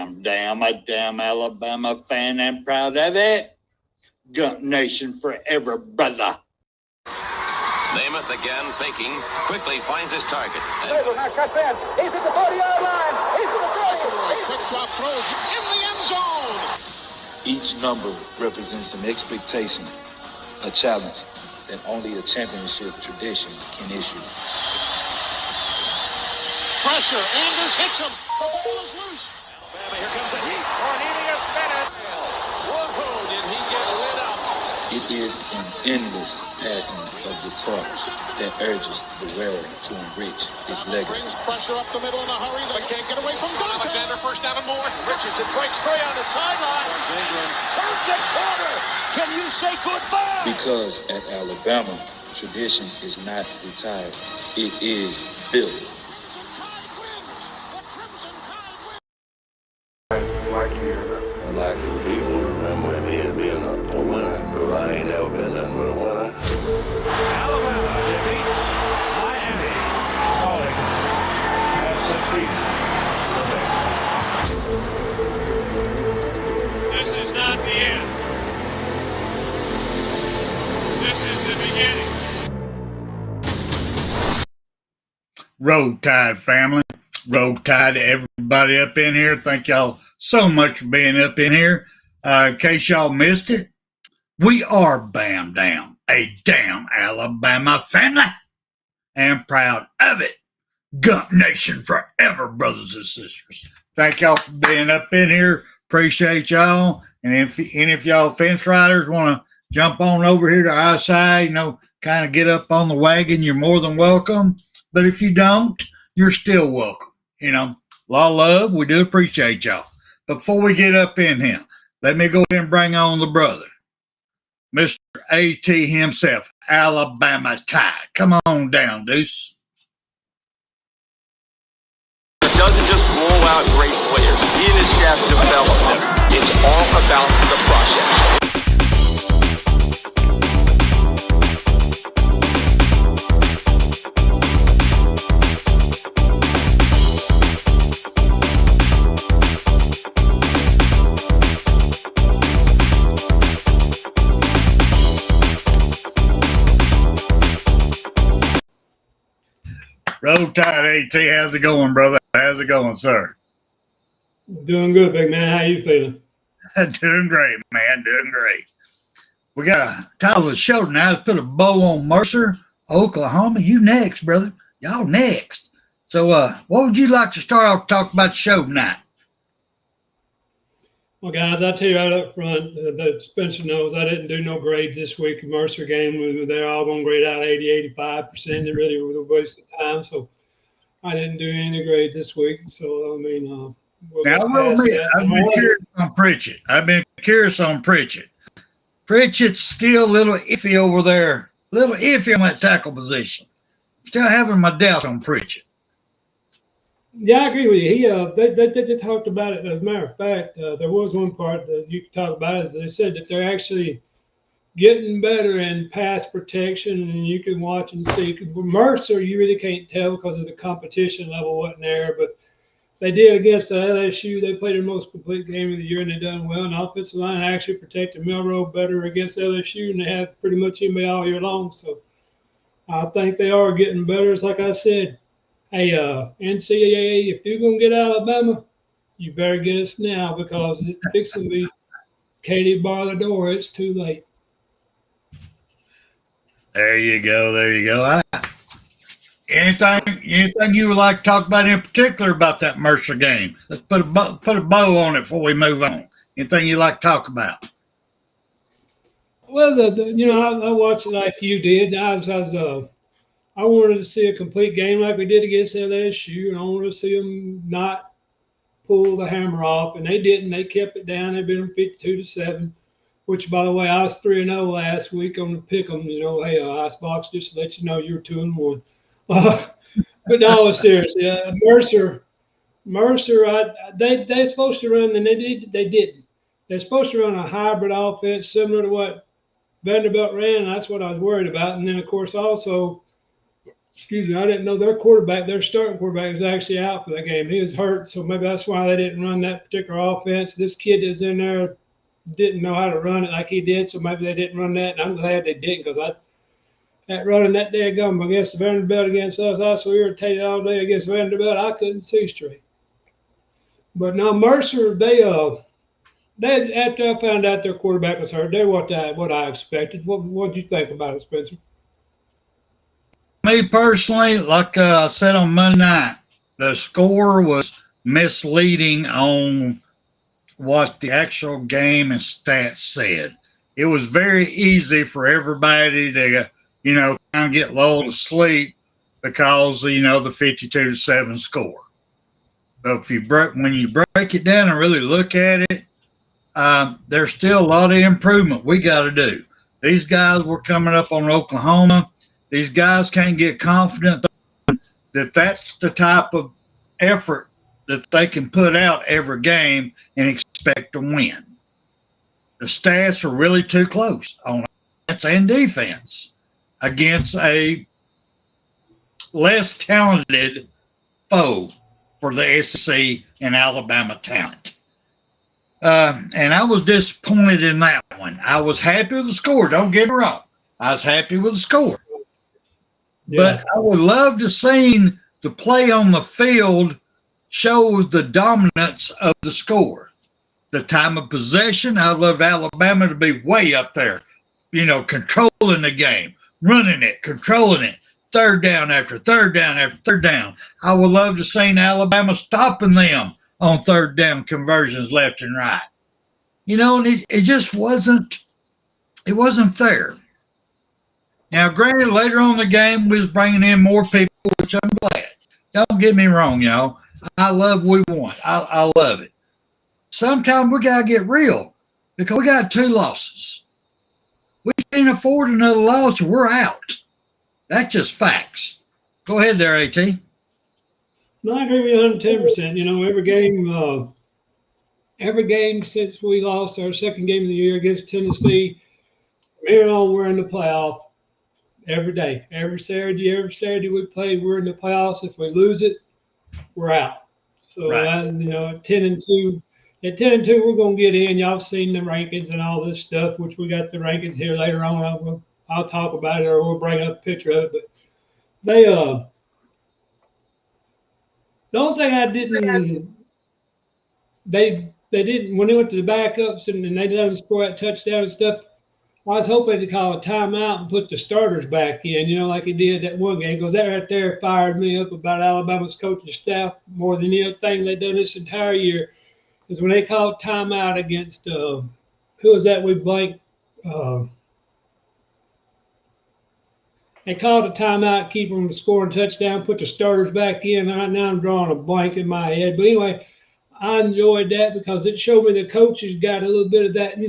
a damn Alabama fan and proud of it. Gump Nation forever, brother. Namath again faking, quickly finds his target. Now cuts in. He's at the 40-yard line. He's at the 40. Quick drop throws in the end zone. Each number represents an expectation, a challenge that only a championship tradition can issue. Pressure. Anders hits him. The ball is loose. Alabama, here comes the heat. Cornelius Bennett. Whoa, did he get lit up? It is an endless passing of the torch that urges the wearer to enrich his legacy. Brings pressure up the middle in a hurry. They can't get away from Dante. Alexander first down and more. Richardson breaks free on the sideline. Turns the corner. Can you say goodbye? Because at Alabama, tradition is not retired. It is built. I'd like for people to remember me as being a winner, because I ain't never been nothing but a winner. Alabama defeats Miami College as the season. This is not the end. This is the beginning. Roll Tide family, Roll Tide to everybody up in here. Thank y'all so much for being up in here. In case y'all missed it, we are Bam Down, a damn Alabama family, and proud of it. Gump Nation forever, brothers and sisters. Thank y'all for being up in here. Appreciate y'all. And if y'all fence riders want to jump on over here to our side, kind of get up on the wagon, you're more than welcome. But if you don't, you're still welcome. A lot of love. We do appreciate y'all. Before we get up in here, let me go ahead and bring on the brother, Mr. A.T. himself, Alabama Tide. Come on down, Deuce. It doesn't just roll out great players. He and his staff develop them. It's all about the process. Roll Tide, A.T. How's it going, brother? How's it going, sir? Doing good, big man. How you feeling? Doing great, man. Doing great. We got a title of the show now. Let's put a bow on Mercer, Oklahoma. You next, brother. Y'all next. So what would you like to start off talking about the show tonight? Well, guys, I'll tell you right up front, the suspension knows I didn't do no grades this week. The Mercer game, they're all going to grade out 80, 85%. It really was a waste of time. So I didn't do any grades this week. So, I've been curious on Pritchett. I've been curious on Pritchett. Pritchett's still a little iffy over there, a little iffy on that tackle position. Still having my doubts on Pritchett. Yeah, I agree with you. They talked about it. As a matter of fact, there was one part that you could talk about is they said that they're actually getting better in pass protection, and you can watch and see. Mercer, you really can't tell because of the competition level wasn't there, but they did against LSU. They played their most complete game of the year, and they done well. And the offensive line actually protected Milroe better against LSU, and they have pretty much anybody all year long. So I think they are getting better. It's like I said. Hey, NCAA, if you're going to get Alabama, you better get us now because it's fixing to be Katie bar the door. It's too late. There you go. Anything you would like to talk about in particular about that Mercer game? Let's put a bow on it before we move on. Anything you like to talk about? Well, I watched it like you did. I wanted to see a complete game like we did against LSU, and I wanted to see them not pull the hammer off, and they didn't. They kept it down. They beat them 52-7, which, by the way, I was 3-0 last week on the Pickem. Hey, Icebox, just to let you know you're 2-1. But no, seriously, Mercer, they're supposed to run, and they didn't. They're supposed to run a hybrid offense similar to what Vanderbilt ran, and that's what I was worried about. And then, of course, also excuse me, I didn't know their quarterback, their starting quarterback, was actually out for that game. He was hurt, so maybe that's why they didn't run that particular offense. This kid is in there didn't know how to run it like he did, so maybe they didn't run that. And I'm glad they didn't, because that running that day gum against Vanderbilt against us, I was so irritated all day against Vanderbilt, I couldn't see straight. But now Mercer, they after I found out their quarterback was hurt, they're what I expected. What did you think about it, Spencer? Me personally, like I said on Monday night, the score was misleading on what the actual game and stats said. It was very easy for everybody to, kind of get lulled to sleep because, the 52-7 score. But when you break it down and really look at it, there's still a lot of improvement we got to do. These guys were coming up on Oklahoma. These guys can't get confident that that's the type of effort that they can put out every game and expect to win. The stats are really too close on offense and defense against a less talented foe for the SEC and Alabama talent. And I was disappointed in that one. I was happy with the score. Don't get me wrong. I was happy with the score. Yeah. But I would love to see the play on the field show the dominance of the score. The time of possession, I'd love Alabama to be way up there, controlling the game, running it, controlling it, third down after third down after third down. I would love to see Alabama stopping them on third down conversions left and right. And it just wasn't there. Now, granted, later on in the game, we was bringing in more people, which I'm glad. Don't get me wrong, y'all. I love we won. I love it. Sometimes we got to get real because we got 2 losses. We can't afford another loss or we're out. That's just facts. Go ahead there, AT. No, I agree with you 110%. Every game since we lost our second game of the year against Tennessee, from here on, we're in the playoff. Every day, every Saturday we play, we're in the playoffs. If we lose it, we're out. So, right. At 10-2, we're going to get in. Y'all have seen the rankings and all this stuff, which we got the rankings here later on. I'll talk about it, or we'll bring up a picture of it. But they, the only thing I didn't, they didn't, when they went to the backups and they didn't score that touchdown and stuff, I was hoping to call a timeout and put the starters back in, like he did that one game, because that right there fired me up about Alabama's coaching staff more than any other thing they've done this entire year. Is when they called timeout against, who was that we blanked? They called a timeout, keep them scoring touchdown, put the starters back in. Right now I'm drawing a blank in my head. But anyway, I enjoyed that because it showed me the coaches got a little bit of that,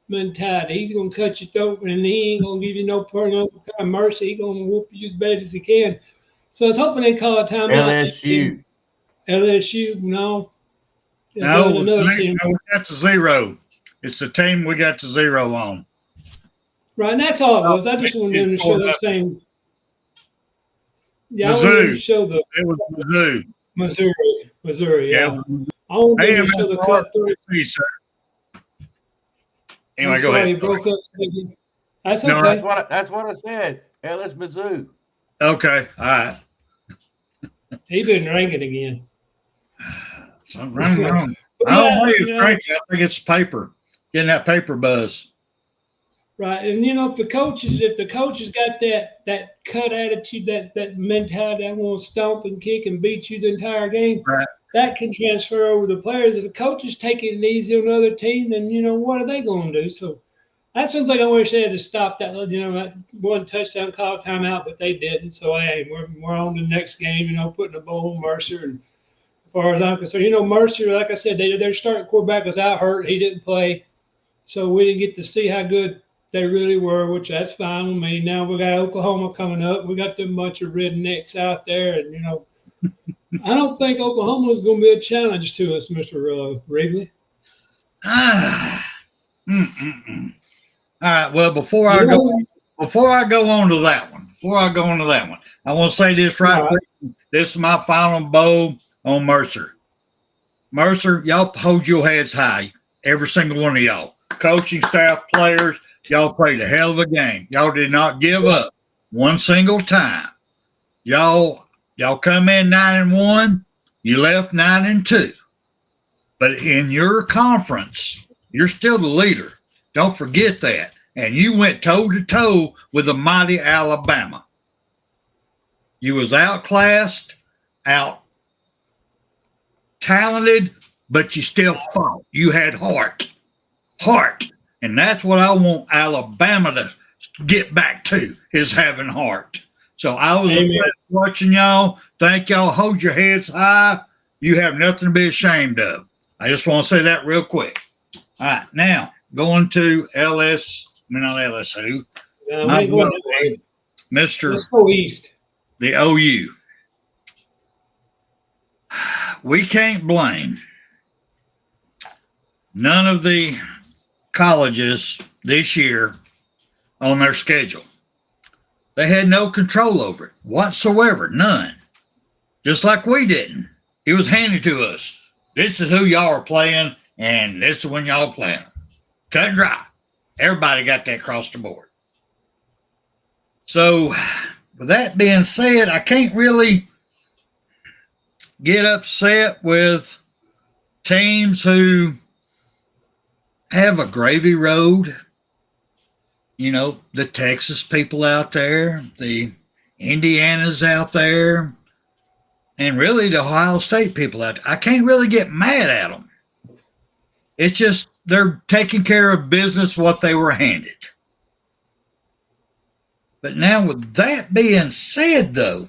mentality. He's gonna cut your throat, and he ain't gonna give you no kind of mercy. He's gonna whoop you as bad as he can. So I was hoping they call a timeout. LSU, no. No, we got to 0. It's the team we got to 0 on. Right, and that's all it was. I just wanted them to show that same. Yeah, Mizzou. I wanted them to show the. It was Mizzou. Missouri, yeah. I wanted them to show the cut through. Anyway, go ahead. Broke up. That's okay. No, that's what I said. LS Mizzou. Okay, all right. He been drinking again. Something wrong. I don't think it's drinking. I think it's paper. Getting that paper buzz. Right, and if the coaches got that cut attitude, that mentality, that want to stomp and kick and beat you the entire game, right, that can transfer over the players. If the coaches take it easy on another team, then what are they going to do? So that's something I wish they had to stop that. That one touchdown call timeout, but they didn't. So hey, we're on to the next game. Putting a bowl on Mercer, and as far as I'm concerned, Mercer, like I said, their starting quarterback was out hurt. He didn't play, so we didn't get to see how good they really were, which that's fine with me. Now we got Oklahoma coming up. We got them bunch of rednecks out there, and I don't think Oklahoma is going to be a challenge to us, Mr. Wrigley. All right. Well, before I go on to that one, before I go into that one, I want to say this right quick. This is my final bowl on Mercer. Mercer, y'all hold your heads high, every single one of y'all. Coaching staff, players, y'all played a hell of a game. Y'all did not give up one single time. Y'all come in 9-1. You left 9-2. But in your conference, you're still the leader. Don't forget that. And you went toe-to-toe with the mighty Alabama. You was outclassed, out-talented, but you still fought. You had heart. And that's what I want Alabama to get back to, is having heart. So I was watching y'all. Thank y'all. Hold your heads high. You have nothing to be ashamed of. I just want to say that real quick. All right, now going to not LSU. Mr. Let's go East. The OU. We can't blame none of the colleges this year on their schedule. They had no control over it whatsoever, none. Just like we didn't. It was handed to us. This is who y'all are playing, and this is when y'all playing them. Cut and dry. Everybody got that across the board. So, with that being said, I can't really get upset with teams who have a gravy road. You know, the Texas people out there, the Indianas out there, and really the Ohio State people out there. I can't really get mad at them. It's just they're taking care of business what they were handed. But now with that being said, though,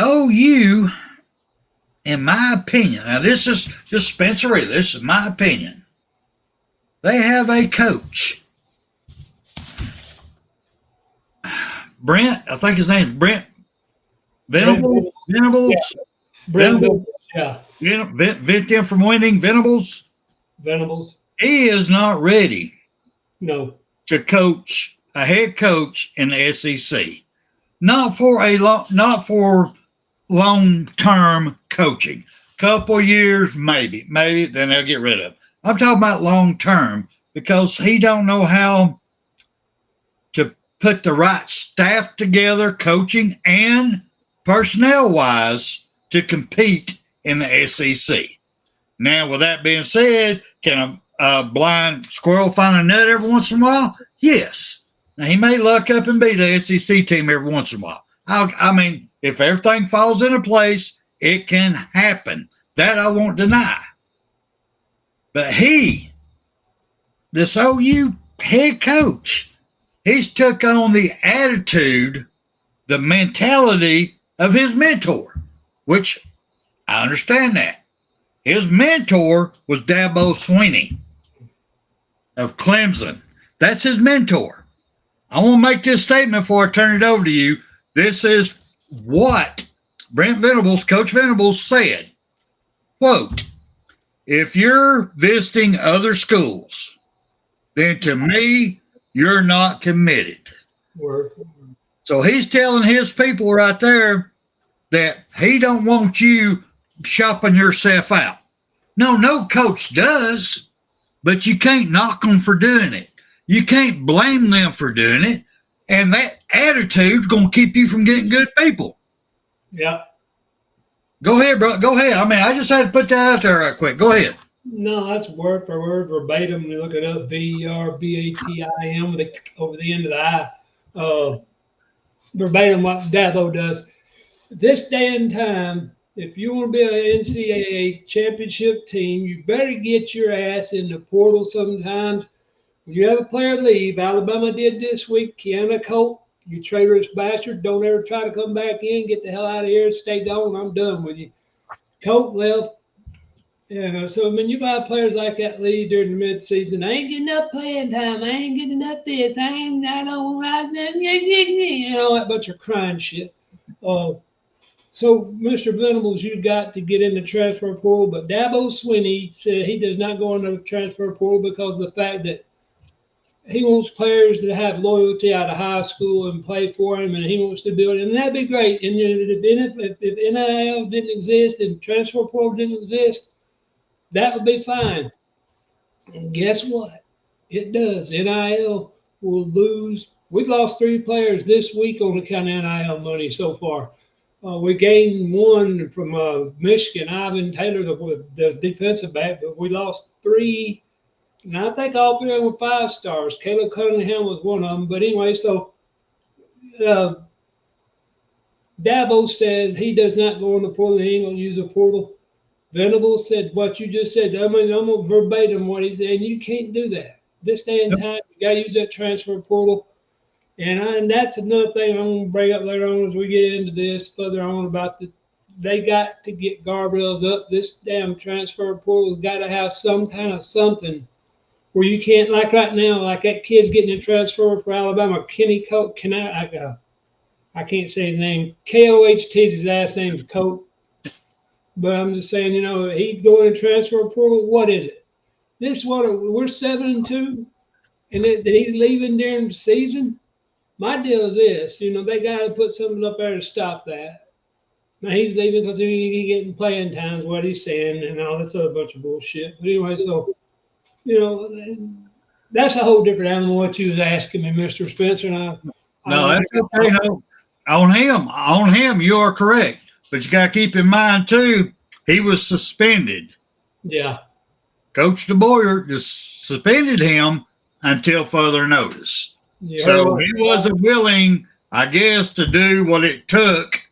OU, in my opinion, now this is just Spencer Reed, this is my opinion. They have a coach. Brent, I think his name is Brent Venables. Venables. Yeah. Vent them from winning. Venables. He is not ready. No. To coach a head coach in the SEC. Not for long-term coaching. Couple years, maybe, then they'll get rid of it. I'm talking about long-term because he don't know how to put the right staff together, coaching and personnel-wise, to compete in the SEC. Now, with that being said, can a blind squirrel find a nut every once in a while? Yes. Now, he may luck up and beat the SEC team every once in a while. I mean, if everything falls into place, it can happen. That I won't deny. But this OU head coach, he's took on the attitude, the mentality of his mentor, which I understand that. His mentor was Dabo Swinney of Clemson. That's his mentor. I want to make this statement before I turn it over to you. This is what Brent Venables, Coach Venables, said. Quote, if you're visiting other schools, then to me, you're not committed. Word. So he's telling his people right there that he don't want you shopping yourself out. No coach does, but you can't knock them for doing it. You can't blame them for doing it. And that attitude's going to keep you from getting good people. Yeah. Go ahead, bro. Go ahead. I mean, I just had to put that out there right quick. Go ahead. No, that's word for word, verbatim. You look it up, VERBATIM over the end of the I. Verbatim what Dabo does. This day and time, if you want to be an NCAA championship team, you better get your ass in the portal sometimes. When you have a player leave, Alabama did this week, Keanu Colt, you traitorous bastard, don't ever try to come back in, get the hell out of here and stay gone. I'm done with you. Colt left. Yeah, so when you buy players like that leave during the midseason, I ain't getting enough playing time. I ain't getting enough this. I don't like that. You know, that bunch of crying shit. So, Mr. Venables, you got to get in the transfer portal, but Dabo Swinney said he does not go in the transfer portal because of the fact that he wants players that have loyalty out of high school and play for him, and he wants to do it, and that'd be great. And if NIL didn't exist and transfer portal didn't exist, that would be fine. And guess what? It does. NIL will lose. We lost 3 players this week on account of NIL money so far. We gained one from Michigan, Ivan Taylor, the defensive back, but we lost 3. And I think all 3 of them were 5 stars. Caleb Cunningham was one of them. But anyway, so Dabo says he does not go in the portal. He ain't going to use the portal. Venable said what you just said. I mean, I'm going to verbatim what he said. And you can't do that. This day and time, you got to use that transfer portal. And that's another thing I'm going to bring up later on as we get into this further on about they got to get guardrails up. This damn transfer portal's got to have some kind of something where you can't, like right now, like that kid's getting a transfer for Alabama, Kenny Coat. I can't say his name. Koht is his last name is Coat. But I'm just saying, he's going to transfer portal. What is it? This what we're 7-2, and that he's leaving during the season. My deal is this, they got to put something up there to stop that. Now he's leaving because he's getting playing times, what he's saying, and all this other bunch of bullshit. But anyway, so that's a whole different animal. What you was asking me, Mr. Spencer, and No, that's okay. No, on him, you are correct. But you got to keep in mind too, he was suspended. Yeah. Coach DeBoyer just suspended him until further notice. So he wasn't willing, I guess, to do what it took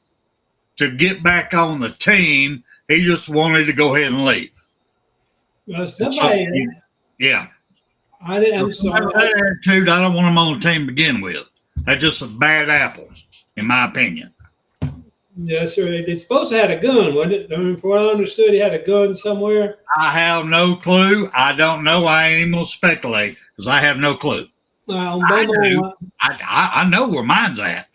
to get back on the team. He just wanted to go ahead and leave. Well, somebody, yeah. I'm sorry. That attitude, I don't want him on the team to begin with. That's just a bad apple, in my opinion. Yes, sir. It's supposed to have a gun, wasn't it? I mean, from what I understood, he had a gun somewhere. I have no clue. I don't know. I ain't even going to speculate because I have no clue. I know where mine's at,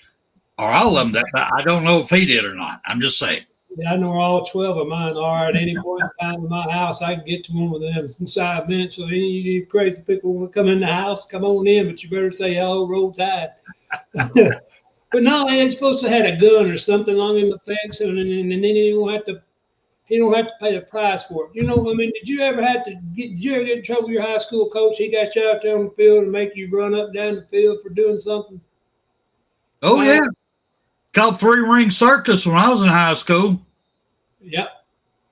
or all of them. I don't know if he did or not. I'm just saying. Yeah, I know where all 12 of mine are. At any point in time in my house, I can get to one of them in 5 minutes. So any of you crazy people want to come in the house, come on in, but you better say hello, roll tide. But no, it's supposed to have a gun or something along in the effects, and then he don't have to pay the price for it. I mean, did you ever get in trouble with your high school coach? He got you out there on the field and make you run up down the field for doing something? Oh, yeah. Called 3-ring circus when I was in high school. Yep.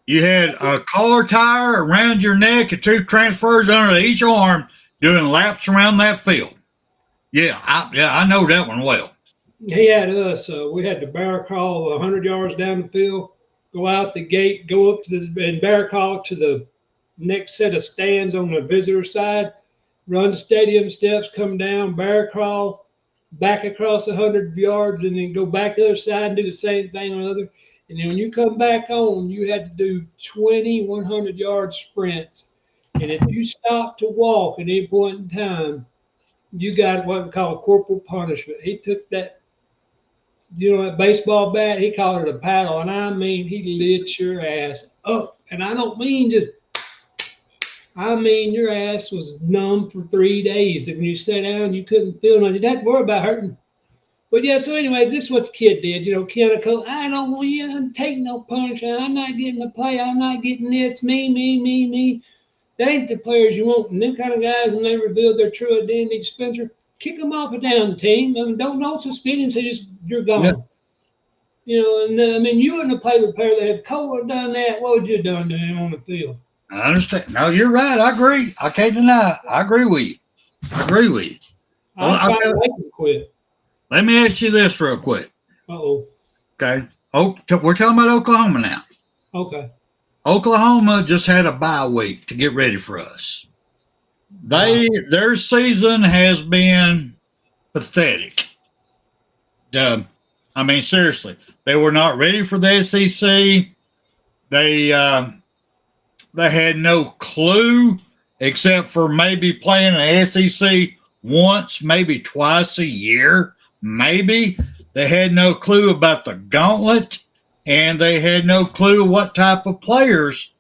You had a car tire around your neck and 2 transfers under each arm doing laps around that field. Yeah, I know that one well. He had us. We had to barrel crawl 100 yards down the field, go out the gate, go up to this, and barrel crawl to the next set of stands on the visitor side, run the stadium steps, come down, barrel crawl, back across 100 yards, and then go back to the other side and do the same thing on the other. And then when you come back on, you had to do 20 100-yard sprints. And if you stopped to walk at any point in time, you got what we call a corporal punishment. He took that, that baseball bat, he called it a paddle, and I mean, he lit your ass up. And I don't mean your ass was numb for 3 days. When you sat down, you couldn't feel nothing. You didn't have to worry about hurting. But yeah, so anyway, this is what the kid did. Ken, I don't want you to take no punishment. I'm not getting the play. I'm not getting this. Me. That ain't the players you want. And them kind of guys, when they reveal their true identity, Spencer, kick them off and down the team. I mean, don't suspend him, so you're gone. Yeah. I mean, you wouldn't have played with a player that if Cole had done that, what would you have done to him on the field? I understand. No, you're right. I agree. I can't deny. I agree with you. I'm trying to make him quit. Let me ask you this real quick. Uh-oh. Okay. We're talking about Oklahoma now. Okay. Oklahoma just had a bye week to get ready for us. Their season has been pathetic. I mean, seriously, they were not ready for the SEC. They had no clue except for maybe playing an SEC once, maybe twice a year. Maybe they had no clue about the gauntlet, and they had no clue what type of players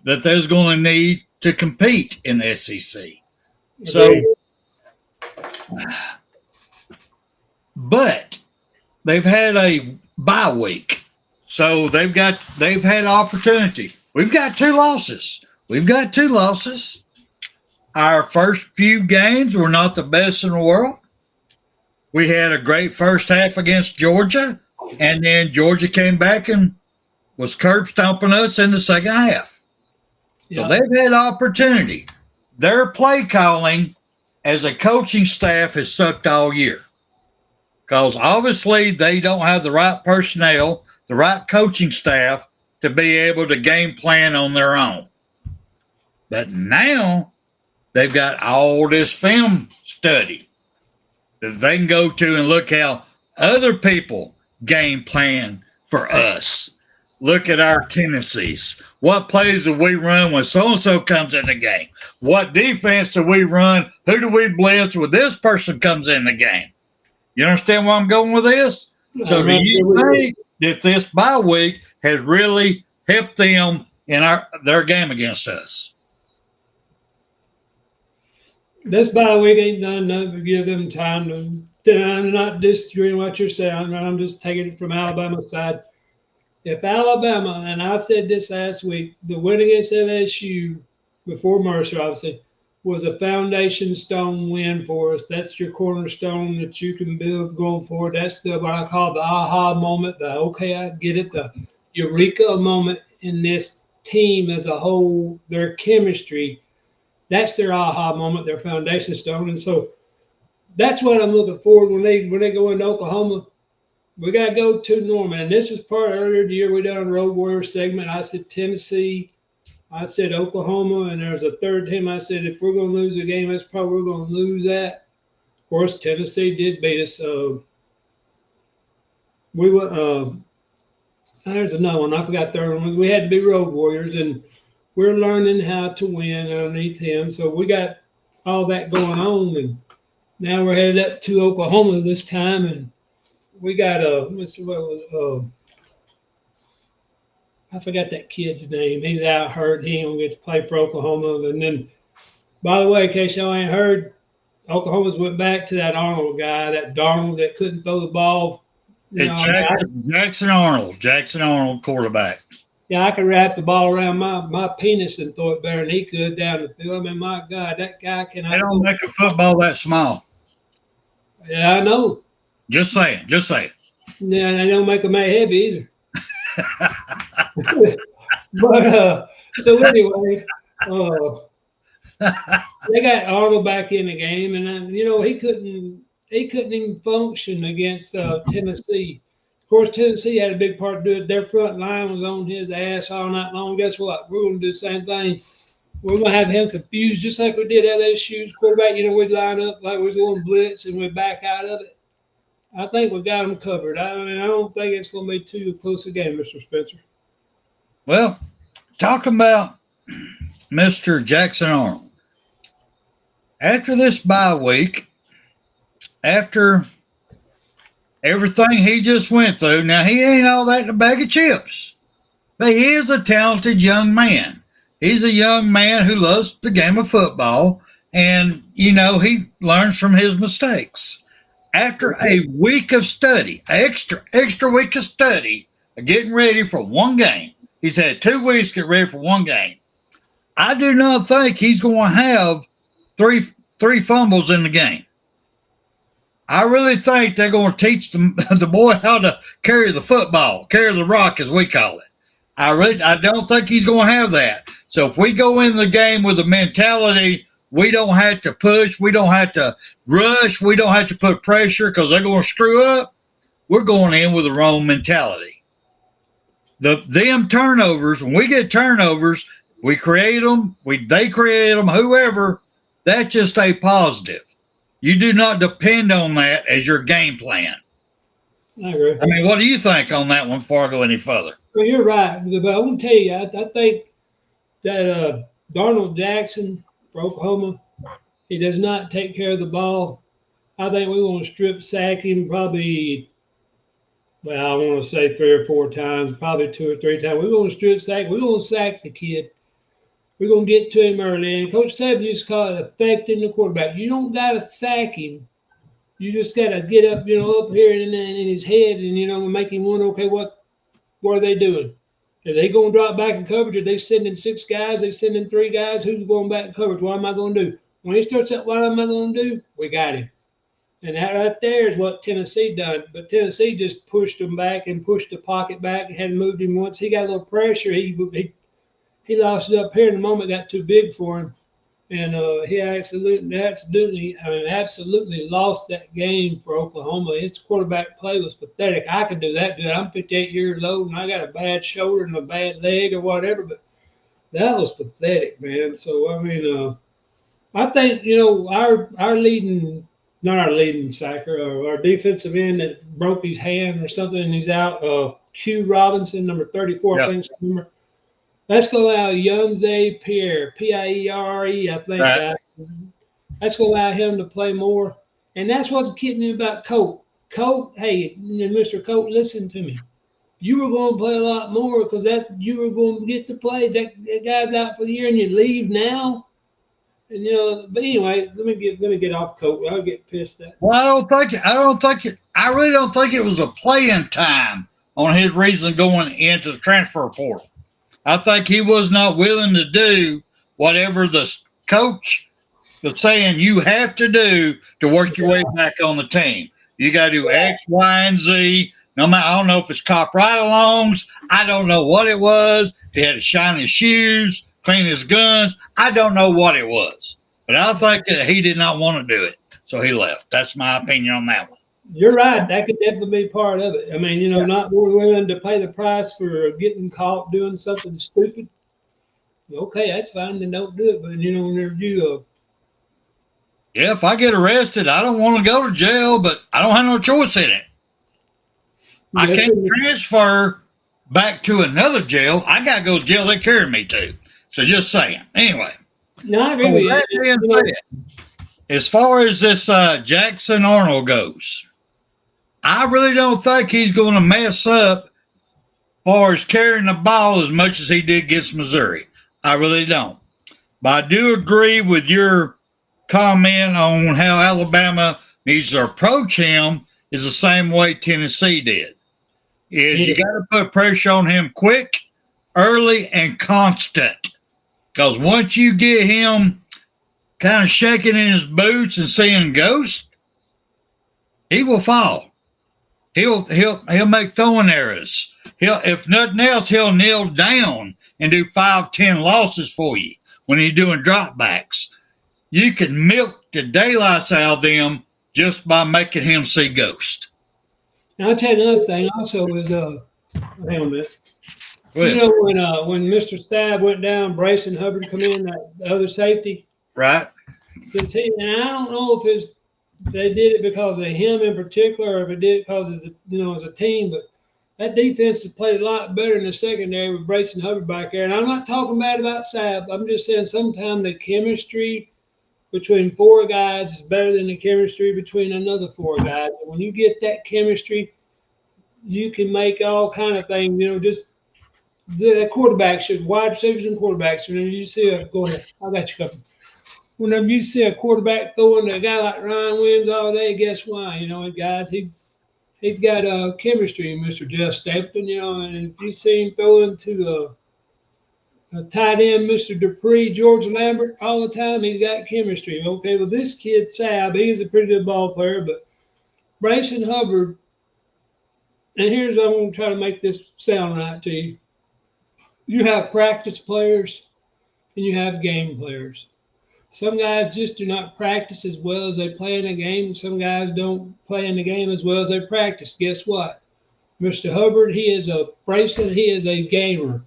that they was going to need to compete in the SEC. So But they've had a bye week. So they've had opportunity. We've got 2 losses. Our first few games were not the best in the world. We had a great first half against Georgia, and then Georgia came back and was curb stomping us in the second half. So they've had opportunity. Their play calling as a coaching staff has sucked all year because obviously they don't have the right personnel, the right coaching staff to be able to game plan on their own. But now they've got all this film study that they can go to and look how other people game plan for us. Look at our tendencies. What plays do we run when so-and-so comes in the game? What defense do we run? Who do we blitz when this person comes in the game? You understand where I'm going with this? So do you think that this bye week has really helped them in their game against us? This bye week ain't done nothing to give them time to. I'm not disagreeing what you're saying. I'm just taking it from Alabama's side. If Alabama, and I said this last week, the win against LSU before Mercer, obviously, was a foundation stone win for us. That's your cornerstone that you can build going forward. That's what I call the aha moment, the okay, I get it, the eureka moment in this team as a whole, their chemistry. That's their aha moment, their foundation stone. And so that's what I'm looking forward when they go into Oklahoma. We got to go to Norman. And this was part earlier the year we done a Road Warrior segment. I said Tennessee. I said Oklahoma. And there was a third team. I said if we're going to lose a game, that's probably we're going to lose that. Of course, Tennessee did beat us. We were. There's another one. I forgot the third one. We had to be Road Warriors. And we're learning how to win underneath him. So we got all that going on. And now we're headed up to Oklahoma this time. And we got I forgot that kid's name. He's out hurt. He ain't gonna get to play for Oklahoma. And then, by the way, in case y'all ain't heard, Oklahoma's went back to that Arnold guy, that Darnold that couldn't throw the ball. Jackson Arnold, quarterback. Yeah, I could wrap the ball around my penis and throw it better than he could down the field. I mean, my God, that guy can. They don't make a football that small. Yeah, I know. Just saying. Yeah, they don't make them that heavy either. But so anyway, they got Arnold back in the game, and he couldn't even function against Tennessee. Of course, Tennessee had a big part to do it. Their front line was on his ass all night long. Guess what? We're going to do the same thing. We're going to have him confused, just like we did LSU's quarterback. We'd line up like we was going blitz, and we'd back out of it. I think we got them covered. I don't think it's going to be too close a game, Mr. Spencer. Well, talking about Mr. Jackson Arnold. After this bye week, after everything he just went through, now he ain't all that in a bag of chips, but he is a talented young man. He's a young man who loves the game of football, and, he learns from his mistakes. After a week of study, extra week of study, getting ready for one game. He's had 2 weeks to get ready for one game. I do not think he's going to have three fumbles in the game. I really think they're going to teach the boy how to carry the football, carry the rock, as we call it. I don't think he's going to have that. So if we go in the game with the mentality, we don't have to push. We don't have to rush. We don't have to put pressure because they're going to screw up. We're going in with the wrong mentality. Them turnovers, when we get turnovers, we create them. They create them, whoever. That's just a positive. You do not depend on that as your game plan. I agree. I mean, what do you think on that one before I go any further? Well, you're right. But I want to tell you, I think that Darnold Jackson – for Oklahoma, he does not take care of the ball. I think we want to strip sack him probably, I want to say 3 or 4 times, probably 2 or 3 times. We're going to strip sack. We're going to sack the kid. We're going to get to him early. And Coach Saban used to call it affecting the quarterback. You don't got to sack him You just got to get up, up here in his head and, make him wonder, okay, what are they doing? Are they going to drop back in coverage? Are they sending 6 guys? Are they sending 3 guys? Who's going back in coverage? What am I going to do? When he starts up, what am I going to do? We got him. And that right there is what Tennessee done. But Tennessee just pushed him back and pushed the pocket back and hadn't moved him once. He got a little pressure. He lost it up here in the moment, got too big for him. And he absolutely lost that game for Oklahoma. His quarterback play was pathetic. I could do that good. I'm 58 years old and I got a bad shoulder and a bad leg or whatever, but that was pathetic, man. So I mean, I think our leading, not our leading sacker, or our defensive end that broke his hand or something and he's out. Q Robinson, number 34, Yeah. I think. That's going to allow Yunze Pierre, Piere, I think. Right. That's going to allow him to play more. And that's what's kidding me about Colt. Colt, hey, Mr. Colt, listen to me. You were going to play a lot more because you were going to get to play. That guy's out for the year and you leave now. And but anyway, let me get off Colt. I'll get pissed at. Well, I really don't think it was a playing time on his reason going into the transfer portal. I think he was not willing to do whatever the coach was saying you have to do to work your way back on the team. You got to do X, Y, and Z. No matter, I don't know if it's cop ride-alongs. I don't know what it was. If he had to shine his shoes, clean his guns. I don't know what it was. But I think that he did not want to do it, so he left. That's my opinion on that one. You're right. That could definitely be part of it. I mean, not more willing to pay the price for getting caught doing something stupid. Okay, that's fine. Then don't do it. But whenever you yeah, if I get arrested, I don't want to go to jail, but I don't have no choice in it. I can't transfer back to another jail. I got to go to jail they carry me to. So just saying. Anyway. No, I agree with you. As far as this Jackson Arnold goes, I really don't think he's going to mess up as far as carrying the ball as much as he did against Missouri. I really don't. But I do agree with your comment on how Alabama needs to approach him is the same way Tennessee did. You got to put pressure on him quick, early, and constant. Because once you get him kind of shaking in his boots and seeing ghosts, he will fall. He'll make throwing errors. If nothing else, he'll kneel down and do 5-10 losses for you when you're doing dropbacks. You can milk the daylights out of them just by making him see ghosts. And I'll tell you another thing also is hang on a minute. When Mr. Stab went down, Bryson Hubbard come in, that other safety. Right. And I don't know if they did it because of him in particular, or if it did it because as a team, but that defense has played a lot better in the secondary with Bryson Hubbard back there. And I'm not talking bad about Sab. I'm just saying sometimes the chemistry between 4 guys is better than the chemistry between another 4 guys. And when you get that chemistry, you can make all kind of things, just the quarterbacks, wide receivers and quarterbacks. Whenever you see go ahead, I got you covered. Whenever you see a quarterback throwing to a guy like Ryan Williams all day, guess why? Guys, he's got chemistry, Mr. Jeff Stapleton, and if you see him throwing to a tight end, Mr. Dupree, George Lambert, all the time, he's got chemistry. Okay, well, this kid, Sab, he's a pretty good ball player, but Bryson Hubbard, and I'm going to try to make this sound right to you. You have practice players and you have game players. Some guys just do not practice as well as they play in a game, and some guys don't play in the game as well as they practice. Guess what? Mr. Hubbard, he is a gamer.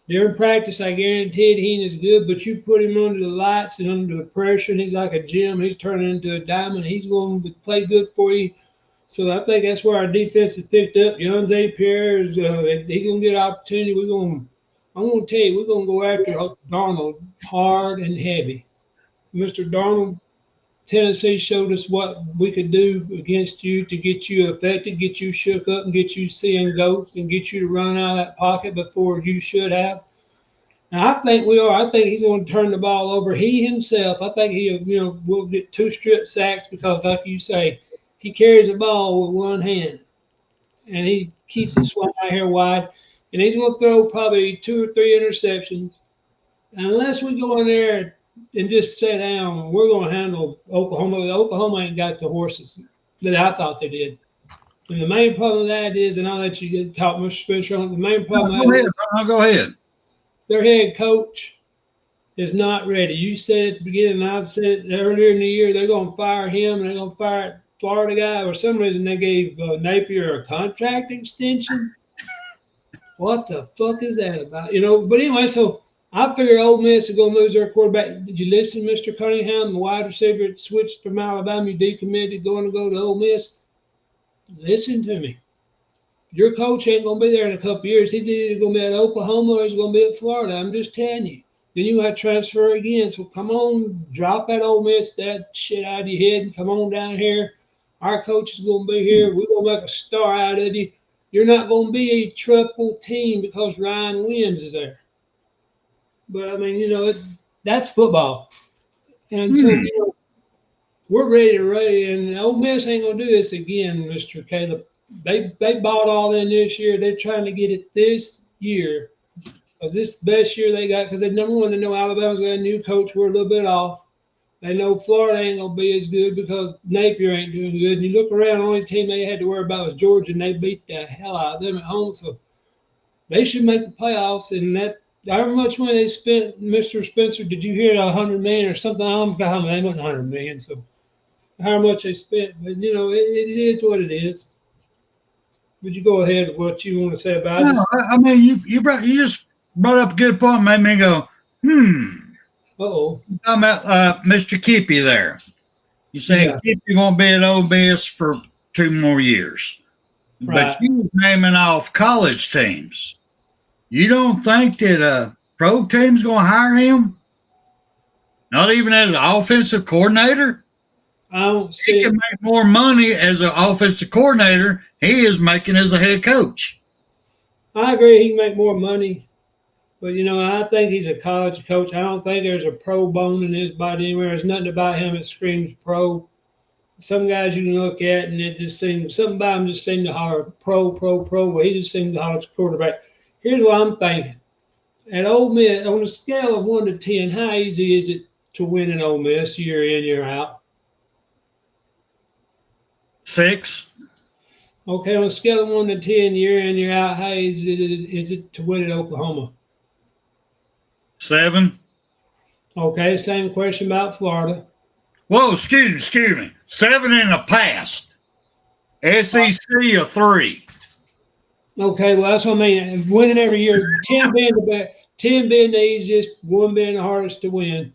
During practice, I guarantee he ain't as good, but you put him under the lights and under the pressure, and he's like a gem. He's turning into a diamond. He's going to play good for you. So I think that's where our defense has picked up. Yunze Pierre, he's going to get an opportunity. I'm going to tell you, we're going to go after Darnold hard and heavy. Mr. Darnold, Tennessee showed us what we could do against you to get you affected, get you shook up, and get you seeing ghosts, and get you to run out of that pocket before you should have. Now, I think we are. I think he's going to turn the ball over. He himself, I think will get 2 strip sacks because, like you say, He carries the ball with one hand, and he keeps it swung out here wide, and he's going to throw probably 2 or 3 interceptions. And unless we go in there and just sit down, we're going to handle Oklahoma. Oklahoma ain't got the horses that I thought they did. And the main problem with that is, and I'll let you get talk, Mr. Spencer, on the main problem. Go ahead. Their head coach is not ready. You said at the beginning, and I've said it earlier in the year, they're going to fire him, and they're going to fire that Florida guy. For some reason, they gave Napier a contract extension. What the fuck is that about? But anyway, so I figure Ole Miss is going to lose their quarterback. Did you listen, Mr. Cunningham, the wide receiver that switched from Alabama, you decommitted, going to go to Ole Miss? Listen to me. Your coach ain't going to be there in a couple of years. He's either going to be at Oklahoma or he's going to be at Florida. I'm just telling you. Then you have to transfer again. So come on, drop that Ole Miss, that shit out of your head, and come on down here. Our coach is going to be here. We're going to make a star out of you. You're not going to be a triple team because Ryan Williams is there. But, I mean, that's football. And so, we're ready, and Ole Miss ain't going to do this again, Mr. Caleb. They bought all in this year. They're trying to get it this year because this is the best year they got because they number one, they know Alabama's got a new coach. We're a little bit off. They know Florida ain't going to be as good because Napier ain't doing good. And you look around, the only team they had to worry about was Georgia, and they beat the hell out of them at home. So they should make the playoffs. And that, however much money they spent, Mr. Spencer, did you hear $100 million or something? I don't know. They wasn't $100 million. So how much they spent. But, it is what it is. Would you go ahead with what you want to say about it? No, I mean, you just brought up a good point, made me go, Uh-oh. You're talking about Mr. Kippy there. You say Kippy won't be at Ole Miss for 2 more years. Right. But you was naming off college teams. You don't think that a pro team's going to hire him? Not even as an offensive coordinator? I don't see He can make more money as an offensive coordinator he is making as a head coach. I agree he can make more money. But, I think he's a college coach. I don't think there's a pro bone in his body anywhere. There's nothing about him that screams pro. Some guys you can look at, and it just seems, something about him just seems to holler pro. But he just seems to holler quarterback. Here's what I'm thinking. At Ole Miss, on a scale of 1 to 10, how easy is it to win in Ole Miss year in, year out? 6. Okay, on a scale of 1 to 10, year in, year out, how easy is it to win at Oklahoma? 7. Okay, same question about Florida. Whoa, excuse me. 7 in the past. SEC a 3. Okay, well that's what I mean. Winning every year, 10 being the easiest, 1 being the hardest to win.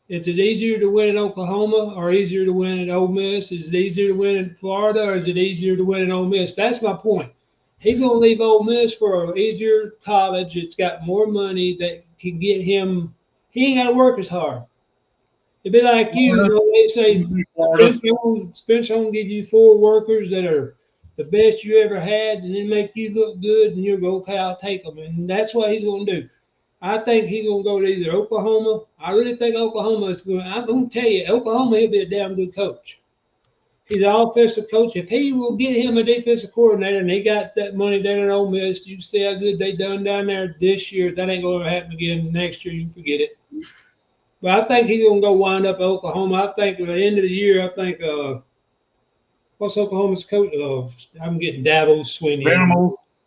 Is it easier to win in Oklahoma or easier to win at Ole Miss? Is it easier to win in Florida or is it easier to win in Ole Miss? That's my point. He's going to leave Ole Miss for an easier college. It's got more money that can get him. He ain't got to work as hard. It'd be like they say, Spencer will give you 4 workers that are the best you ever had and then make you look good and you'll go, okay, I'll take them. And that's what he's going to do. I think he's going to go to either Oklahoma. I really think Oklahoma is going to. I'm going to tell you, Oklahoma, he'll be a damn good coach. He's an offensive coach. If he will get him a defensive coordinator and he got that money down at Ole Miss, you see how good they done down there this year. That ain't going to happen again next year. You can forget it. But I think he's going to go wind up at Oklahoma. I think at the end of the year, what's Oklahoma's coach? I'm getting Dabo Swinney.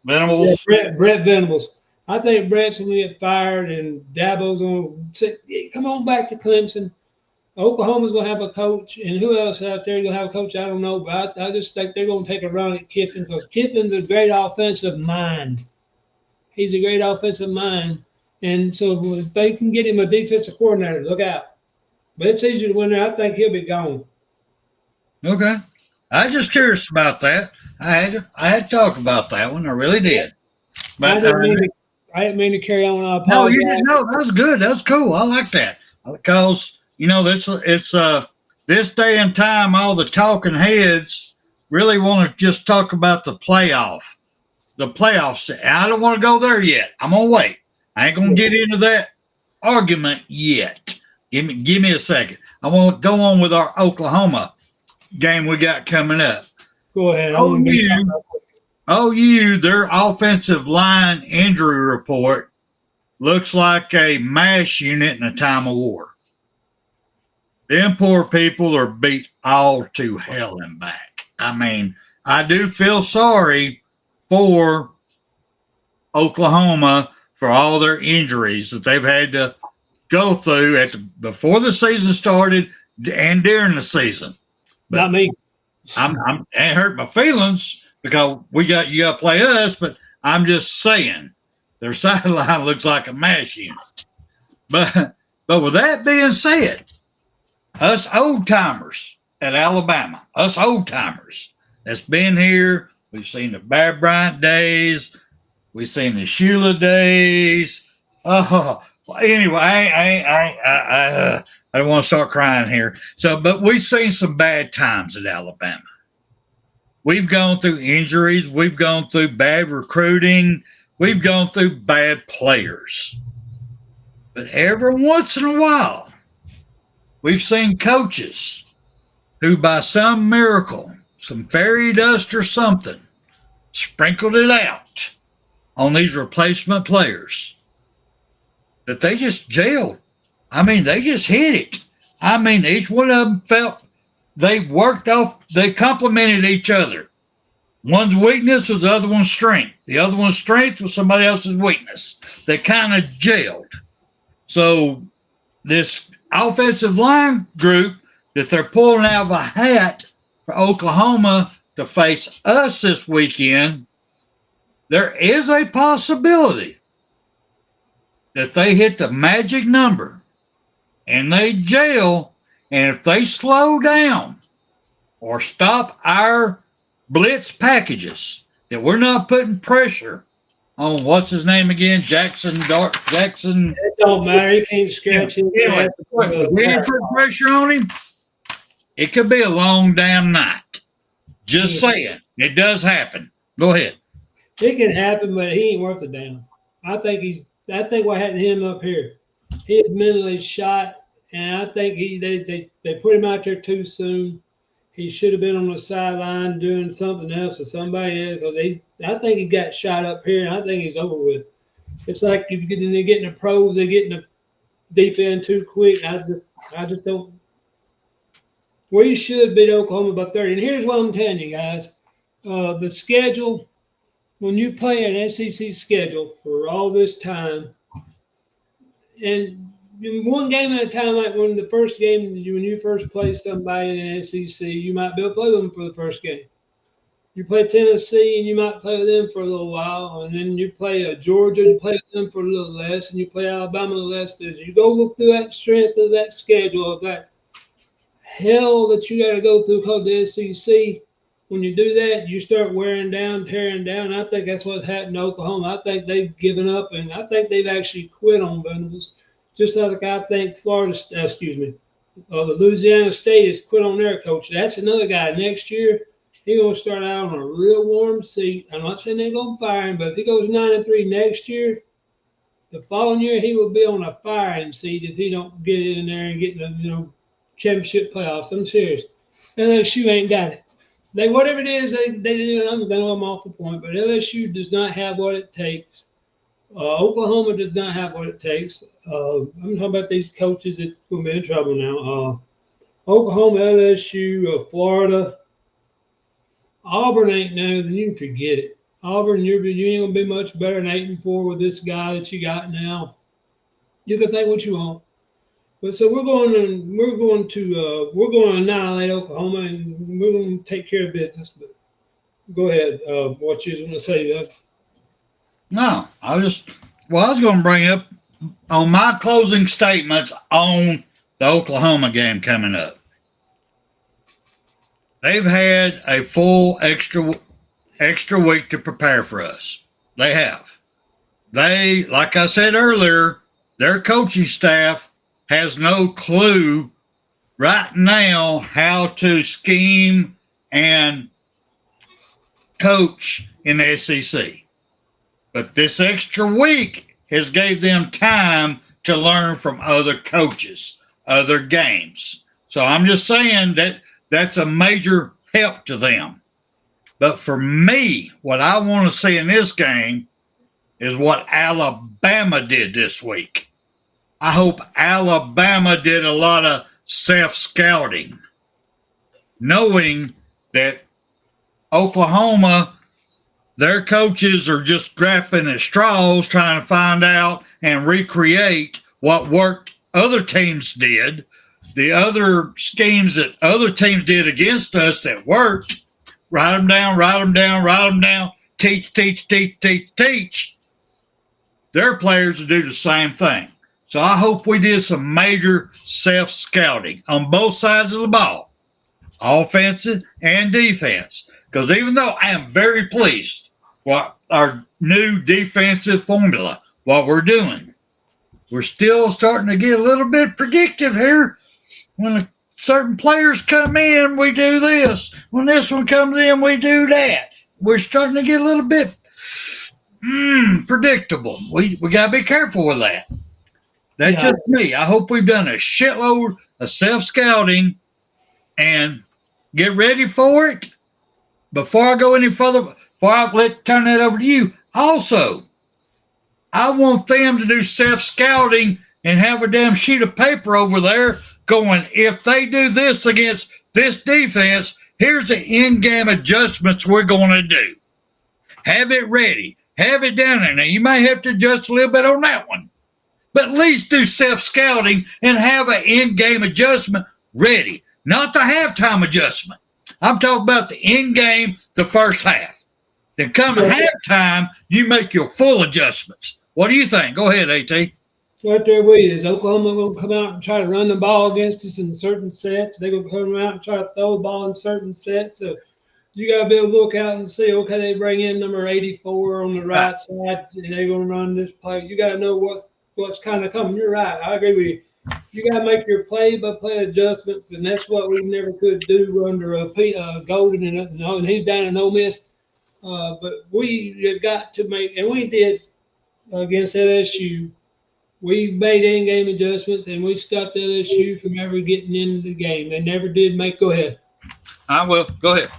Venables. Yeah, Brett Venables. I think Brett's going to get fired and Dabo's going to say, come on back to Clemson. Oklahoma's going to have a coach. And who else out there going to have a coach? I don't know. But I just think they're going to take a run at Kiffin because Kiffin's a great offensive mind. He's a great offensive mind. And so if they can get him a defensive coordinator, look out. But it's easier to win there. I think he'll be gone. Okay. I was just curious about that. I had to talk about that one. I really did. But I didn't mean to carry on. I apologize. No, you didn't. No, that was good. That was cool. I like that because it's this day and time. All the talking heads really want to just talk about the playoffs. I don't want to go there yet. I'm gonna wait. I ain't gonna get into that argument yet. Give me a second. I want to go on with our Oklahoma game we got coming up. Go ahead. I want to be OU, their offensive line injury report looks like a MASH unit in a time of war. Them poor people are beat all to hell and back. I mean, I do feel sorry for Oklahoma for all their injuries that they've had to go through before the season started and during the season. But not me. it hurt my feelings because you got to play us, but I'm just saying their sideline looks like a MASH unit. But with that being said, us old timers at Alabama, us old timers that's been here, we've seen the Bear Bryant days, we've seen the Shula days. Oh, anyway, I don't want to start crying here. But we've seen some bad times at Alabama. We've gone through injuries. We've gone through bad recruiting. We've gone through bad players. But every once in a while, we've seen coaches who, by some miracle, some fairy dust or something, sprinkled it out on these replacement players that they just jailed. I mean, they just hit it. I mean, each one of them felt they complemented each other. One's weakness was the other one's strength. The other one's strength was somebody else's weakness. They kind of jailed. So this offensive line group that they're pulling out of a hat for Oklahoma to face us this weekend, there is a possibility that they hit the magic number and they jail, and if they slow down or stop our blitz packages, that we're not putting pressure on what's his name again, Jackson. It don't matter. He can't scratch him. Anyway, if we didn't put pressure on him, it could be a long damn night. Just saying, it does happen. Go ahead. It can happen, but he ain't worth a damn. I think what happened to him up here, he is mentally shot, and I think they put him out there too soon. He should have been on the sideline doing something else with somebody else, because I think he got shot up here, and I think he's over with. It's like they're getting the pros, they're getting the deep end too quick. I just don't. We should beat Oklahoma by 30. And here's what I'm telling you guys: the schedule. When you play an SEC schedule for all this time, and one game at a time, like when you first play somebody in the SEC, you might be able to play them for the first game. You play Tennessee, and you might play with them for a little while, and then you play Georgia, you play with them for a little less, and you play Alabama a little less. As you go look through that strength of that schedule, of that hell that you got to go through called the SEC, when you do that, you start wearing down, tearing down. I think that's what's happened to Oklahoma. I think they've given up, and I think they've actually quit on Venables. Just like I think the Louisiana State has quit on their coach. That's another guy. Next year, he's going to start out on a real warm seat. I'm not saying they're going to fire him, but if he goes 9-3 next year, the following year he will be on a firing seat if he don't get in there and get in the championship playoffs. I'm serious. LSU ain't got it. Whatever it is they do, I'm off the point, but LSU does not have what it takes. Oklahoma does not have what it takes. I'm talking about these coaches that's going to be in trouble now. Oklahoma, LSU, Florida. Auburn ain't nothing. You can forget it. Auburn, you ain't going to be much better than 8-4 with this guy that you got now. You can think what you want. But so we're going to annihilate Oklahoma, and we're going to take care of business. But go ahead. What you was going to say, Doug? No, I was going to bring up on my closing statements on the Oklahoma game coming up. They've had a full extra week to prepare for us. They have. They, like I said earlier, their coaching staff has no clue right now how to scheme and coach in the SEC. But this extra week has gave them time to learn from other coaches, other games. So I'm just saying that that's a major help to them. But for me, what I want to see in this game is what Alabama did this week. I hope Alabama did a lot of self-scouting, knowing that Oklahoma, their coaches are just grasping at straws trying to find out and recreate what worked other teams did, the other schemes that other teams did against us that worked. Write them down, write them down, write them down, teach. Their players will do the same thing. So I hope we did some major self-scouting on both sides of the ball, offensive and defense. Because even though I am very pleased with our new defensive formula, what we're doing, we're still starting to get a little bit predictive here. When certain players come in, we do this. When this one comes in, we do that. We're starting to get a little bit predictable. We got to be careful with that. That's just me. I hope we've done a shitload of self-scouting and get ready for it. Before I go any further, before I turn that over to you, also, I want them to do self-scouting and have a damn sheet of paper over there going, if they do this against this defense, here's the in-game adjustments we're going to do. Have it ready. Have it down there. Now, you may have to adjust a little bit on that one, but at least do self-scouting and have an in-game adjustment ready, not the halftime adjustment. I'm talking about the in-game, the first half. Then come halftime, you make your full adjustments. What do you think? Go ahead, AT. Right there with you. Is Oklahoma going to come out and try to run the ball against us in certain sets? They're going to come out and try to throw the ball in certain sets. So you got to be able to look out and see, okay, they bring in number 84 on the right side, and they're going to run this play. You got to know what's kind of coming. You're right. I agree with you. You got to make your play-by-play adjustments, and that's what we never could do under Golden, and he's down in Ole Miss. But we have got to make, and we did against LSU. We made in-game adjustments, and we stopped LSU from ever getting into the game. They never did make – go ahead. I will. Go ahead.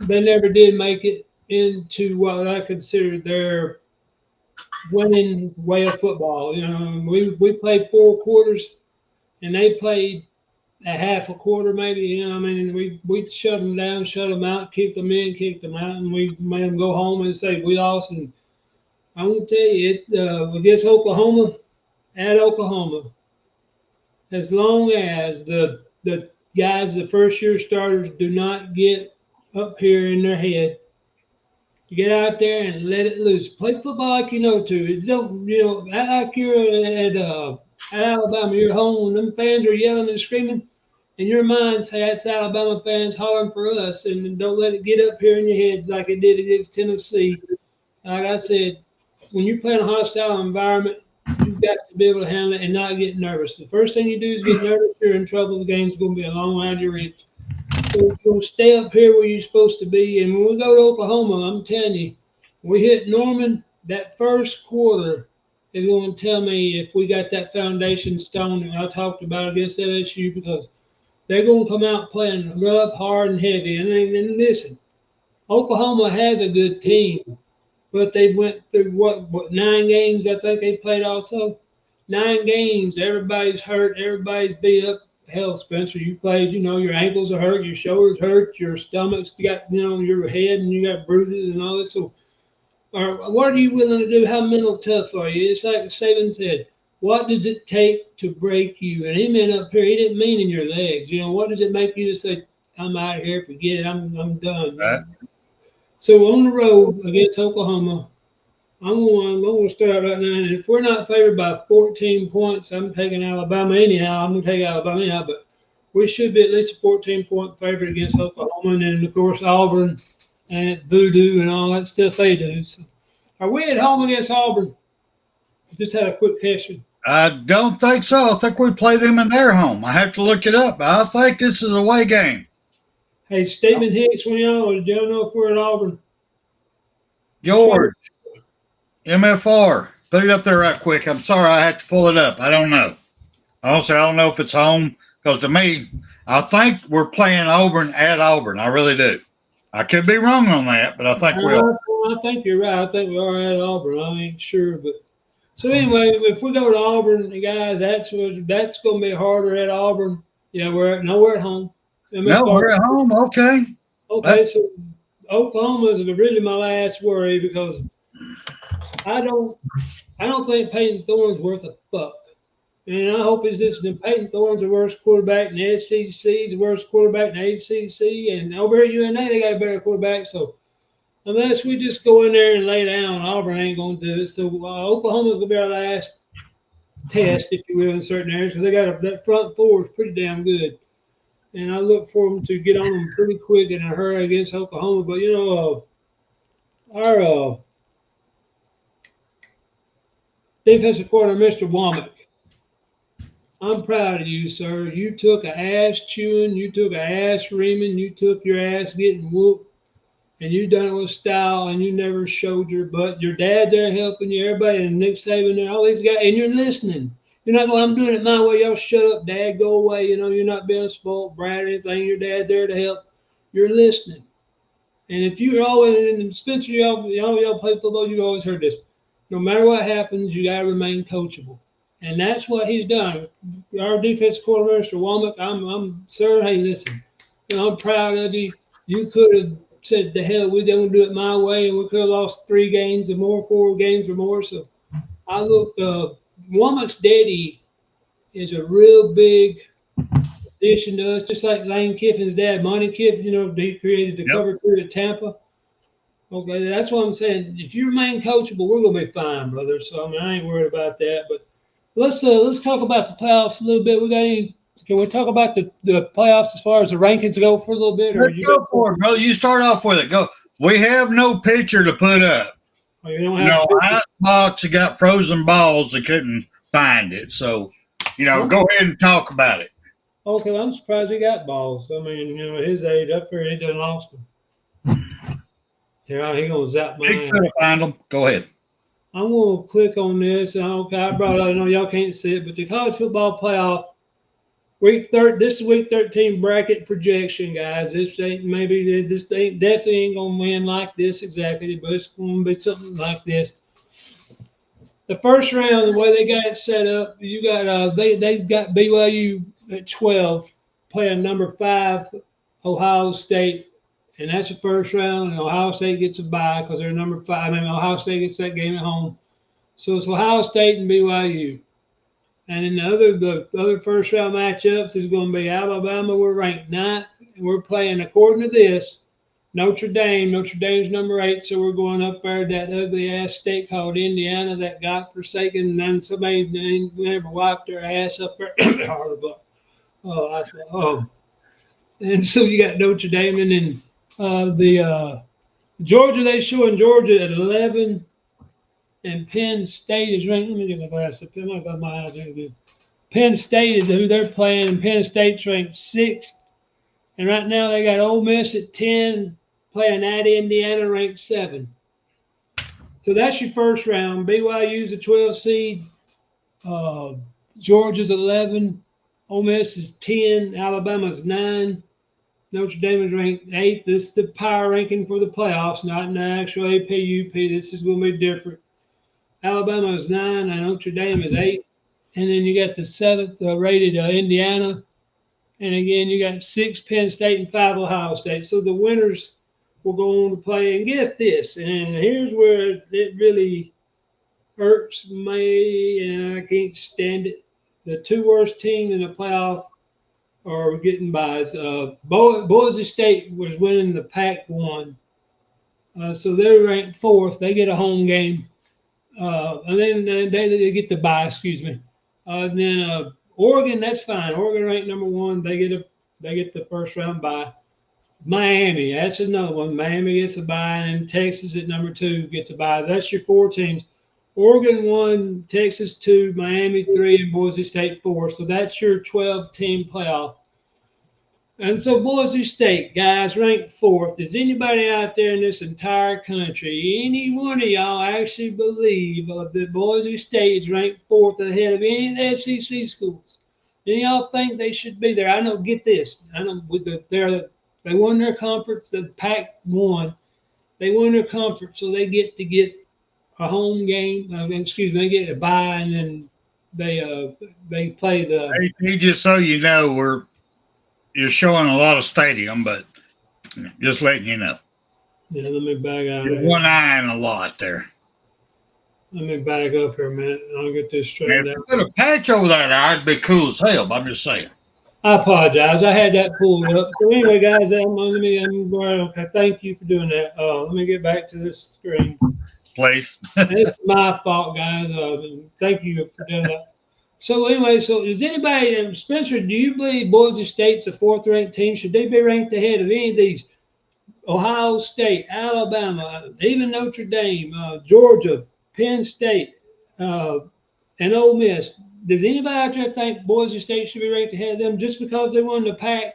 They never did make it into what I consider their winning way of football. You know, we played 4 quarters, and they played a half a quarter maybe. You know, I mean, we shut them down, shut them out, kicked them in, kicked them out, and we made them go home and say we lost. And I want to tell you, against Oklahoma, at Oklahoma, as long as the guys, the first-year starters, do not get up here in their head, you get out there and let it loose. Play football like you know to. Don't, act like you're at Alabama. You're home, and them fans are yelling and screaming. In your mind, say that's Alabama fans hollering for us, and don't let it get up here in your head like it did against Tennessee. Like I said, when you play in a hostile environment, you've got to be able to handle it and not get nervous. The first thing you do is get nervous, you're in trouble. The game's going to be a long way out of your reach. So you'll stay up here where you're supposed to be. And when we go to Oklahoma, I'm telling you, we hit Norman, that first quarter is going to tell me if we got that foundation stone that I talked about against LSU, because they're going to come out playing rough, hard, and heavy. And listen, Oklahoma has a good team. But they went through, what 9 games I think they played also? 9 games. Everybody's hurt. Everybody's beat up. Hell, Spencer, you played, your ankles are hurt, your shoulders hurt, your stomach's got, your head, and you got bruises and all this. So what are you willing to do? How mental tough are you? It's like Saban said, what does it take to break you? And he meant up here, he didn't mean in your legs. What does it make you to say, I'm out of here, forget it, I'm done. Right. So on the road against Oklahoma, I'm going to start right now. And if we're not favored by 14 points, I'm taking Alabama anyhow. I'm going to take Alabama anyhow. But we should be at least a 14-point favorite against Oklahoma. And then, of course, Auburn and Voodoo and all that stuff they do. So are we at home against Auburn? Just had a quick question. I don't think so. I think we play them in their home. I have to look it up. I think this is a away game. Hey, Stephen Hicks, when y'all know if we're at Auburn? George, MFR. Put it up there right quick. I'm sorry, I had to pull it up. I don't know. Honestly, I don't know if it's home, because to me, I think we're playing Auburn at Auburn. I really do. I could be wrong on that, but I think we are. I think you're right. I think we are at Auburn. I ain't sure, but so anyway, if we go to Auburn, guys, that's going to be harder at Auburn. Yeah, we're at home. No, we're at home. Okay. Okay, so Oklahoma is really my last worry because I don't think Peyton Thorne's worth a fuck. And I hope he's listening. Peyton Thorne's the worst quarterback in the SEC, the worst quarterback in the ACC, and over at UNA they got a better quarterback. So unless we just go in there and lay down, Auburn ain't going to do it. So Oklahoma's going to be our last test, if you will, in certain areas because they got that front four is pretty damn good. And I look for them to get on them pretty quick in a hurry against Oklahoma. But, our defensive coordinator, Mr. Womack, I'm proud of you, sir. You took an ass chewing, you took an ass reaming, you took your ass getting whooped, and you done it with style, and you never showed your butt. Your dad's there helping you, everybody, and Nick Saban there, all these guys, and you're listening. You're not going, I'm doing it my way. Y'all shut up, Dad, go away. You're not being a spoiled brat or anything. Your dad's there to help. You're listening. And if you're always, and Spencer, y'all play football, you've always heard this. No matter what happens, you got to remain coachable. And that's what he's done. Our defensive coordinator, Mr. Womack, I'm sir, hey, listen, I'm proud of you. You could have said, the hell, we don't do it my way, and we could have lost 3 games or more, 4 games or more. So I look, Womack's daddy is a real big addition to us, just like Lane Kiffin's dad, Monty Kiffin, he created the cover crew at Tampa. Okay, that's what I'm saying. If you remain coachable, we're going to be fine, brother. So, I ain't worried about that. But let's talk about the playoffs a little bit. Can we talk about the playoffs as far as the rankings go for a little bit? Or Let's go for it, bro. You start off with it. Go. We have no picture to put up. Oh, you don't have Icebox, you got frozen balls. They couldn't find it. So, go ahead and talk about it. Okay, well, I'm surprised he got balls. At his age, I figured he done lost them. He going to zap my ass. Find them. Go ahead. I'm going to click on this. I brought it. I know y'all can't see it, but the college football playoff, this is week 13 bracket projection, guys. This definitely ain't going to win like this exactly, but it's going to be something like this. The first round, the way they got it set up, you got they've got BYU at 12 playing number 5 Ohio State, and that's the first round. And Ohio State gets a bye because they're number 5. Ohio State gets that game at home, so it's Ohio State and BYU. And then the other first round matchups is going to be Alabama. We're ranked 9th, and we're playing according to this. Notre Dame. Notre Dame's number 8, so we're going up there to that ugly ass state called Indiana, that godforsaken, and then somebody never wiped their ass up there. And so you got Notre Dame, and then the Georgia. They showing Georgia at 11, and Penn State is ranked. Let me get my glasses. I got my eyes there good. Penn State is who they're playing, and Penn State's ranked 6th. And right now they got Ole Miss at 10, playing at Indiana, ranked 7. So that's your first round. BYU's a 12 seed. Georgia's 11. Ole Miss is 10. Alabama's 9. Notre Dame is ranked 8th. This is the power ranking for the playoffs, not an actual AP, UP. This is going to be different. Alabama is 9, and Notre Dame is 8. And then you got the 7th rated Indiana. And again, you got 6 Penn State and 5 Ohio State. So the winners will go on to play. And get this, and here's where it really hurts me, and I can't stand it. The 2 worst teams in the playoff are getting buys. Boise State was winning the Pac-1. So they're ranked 4th. They get a home game. And then they get the bye, excuse me. And then Oregon, that's fine. Oregon ranked number 1. They get the first round bye. Miami, that's another one. Miami gets a bye, and Texas at number 2 gets a bye. That's your 4 teams. Oregon 1, Texas 2, Miami 3, and Boise State 4. So that's your 12-team playoff. And so Boise State, guys, ranked 4th. Does anybody out there in this entire country, any one of y'all actually believe that Boise State is ranked 4th ahead of any of the SEC schools? And y'all think they should be there? I know, get this. I know they're They won their conference. The Pac won. They won their conference, so they get a home game. Excuse me, they get a bye, and then they play the. Hey, just so you know, you're showing a lot of stadium, but just letting you know. Yeah, let me back out of You're here. one eyeing a lot there. Let me back up here a minute, and I'll get this If straightened you out. put a patch over that eye, it'd be cool as hell. But I'm just saying. I apologize. I had that pulled up. So anyway, guys, okay. Thank you for doing that. Let me get back to this screen. Please. It's my fault, guys. Thank you for doing that. So anyway, so is anybody, Spencer? Do you believe Boise State's a fourth-ranked team? Should they be ranked ahead of any of these? Ohio State, Alabama, even Notre Dame, Georgia, Penn State, and Ole Miss. Does anybody out there think Boise State should be ranked ahead of them just because they won the Pac?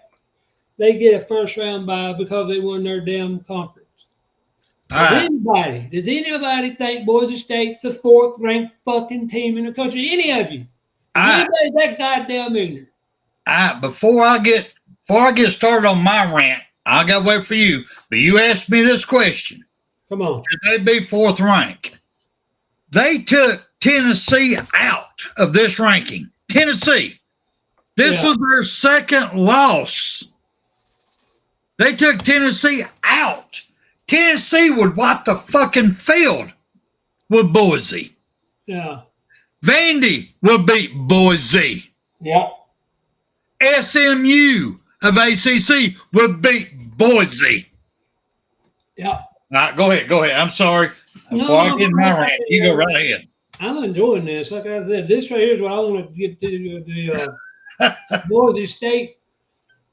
They get a first round bye because they won their damn conference. Does anybody think Boise State's the fourth ranked fucking team in the country? Any of you? Is anybody that goddamn ignorant? Before I get started on my rant, I got to wait for you. But you asked me this question. Come on. Should they be fourth ranked? They took Tennessee out of this ranking. Tennessee. This was their second loss. They took Tennessee out. Tennessee would wipe the fucking field with Boise. Yeah. Vandy will beat Boise. Yeah. SMU of ACC would beat Boise. Yeah. All right, go ahead. I'm sorry. Before I get my rant, you go right ahead. I'm enjoying this. Like I said, this right here is what I want to get to the Boise State.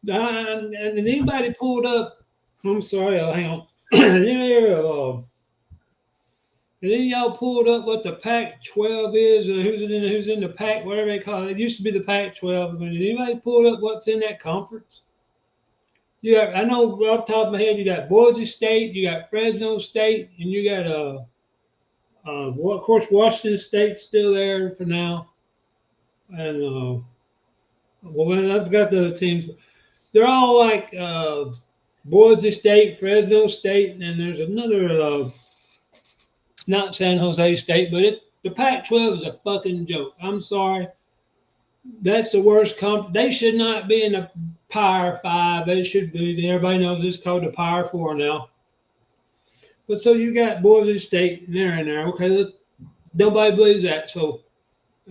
And anybody pulled up? I'm sorry, hang on. And then y'all pulled up what the Pac-12 is, or who's in the Pac, whatever they call it. It used to be the Pac-12. But anybody pulled up what's in that conference? I know off the top of my head, you got Boise State, you got Fresno State, and you got of course Washington State's still there for now. And I forgot the other teams. They're all like Boise State, Fresno State, and there's another. Not San Jose State, but the Pac-12 is a fucking joke. I'm sorry. That's the worst conference. They should not be in the Power 5. They should be. Everybody knows it's called the Power 4 now. But so you got Boise State, and they're in there. Okay, nobody believes that. So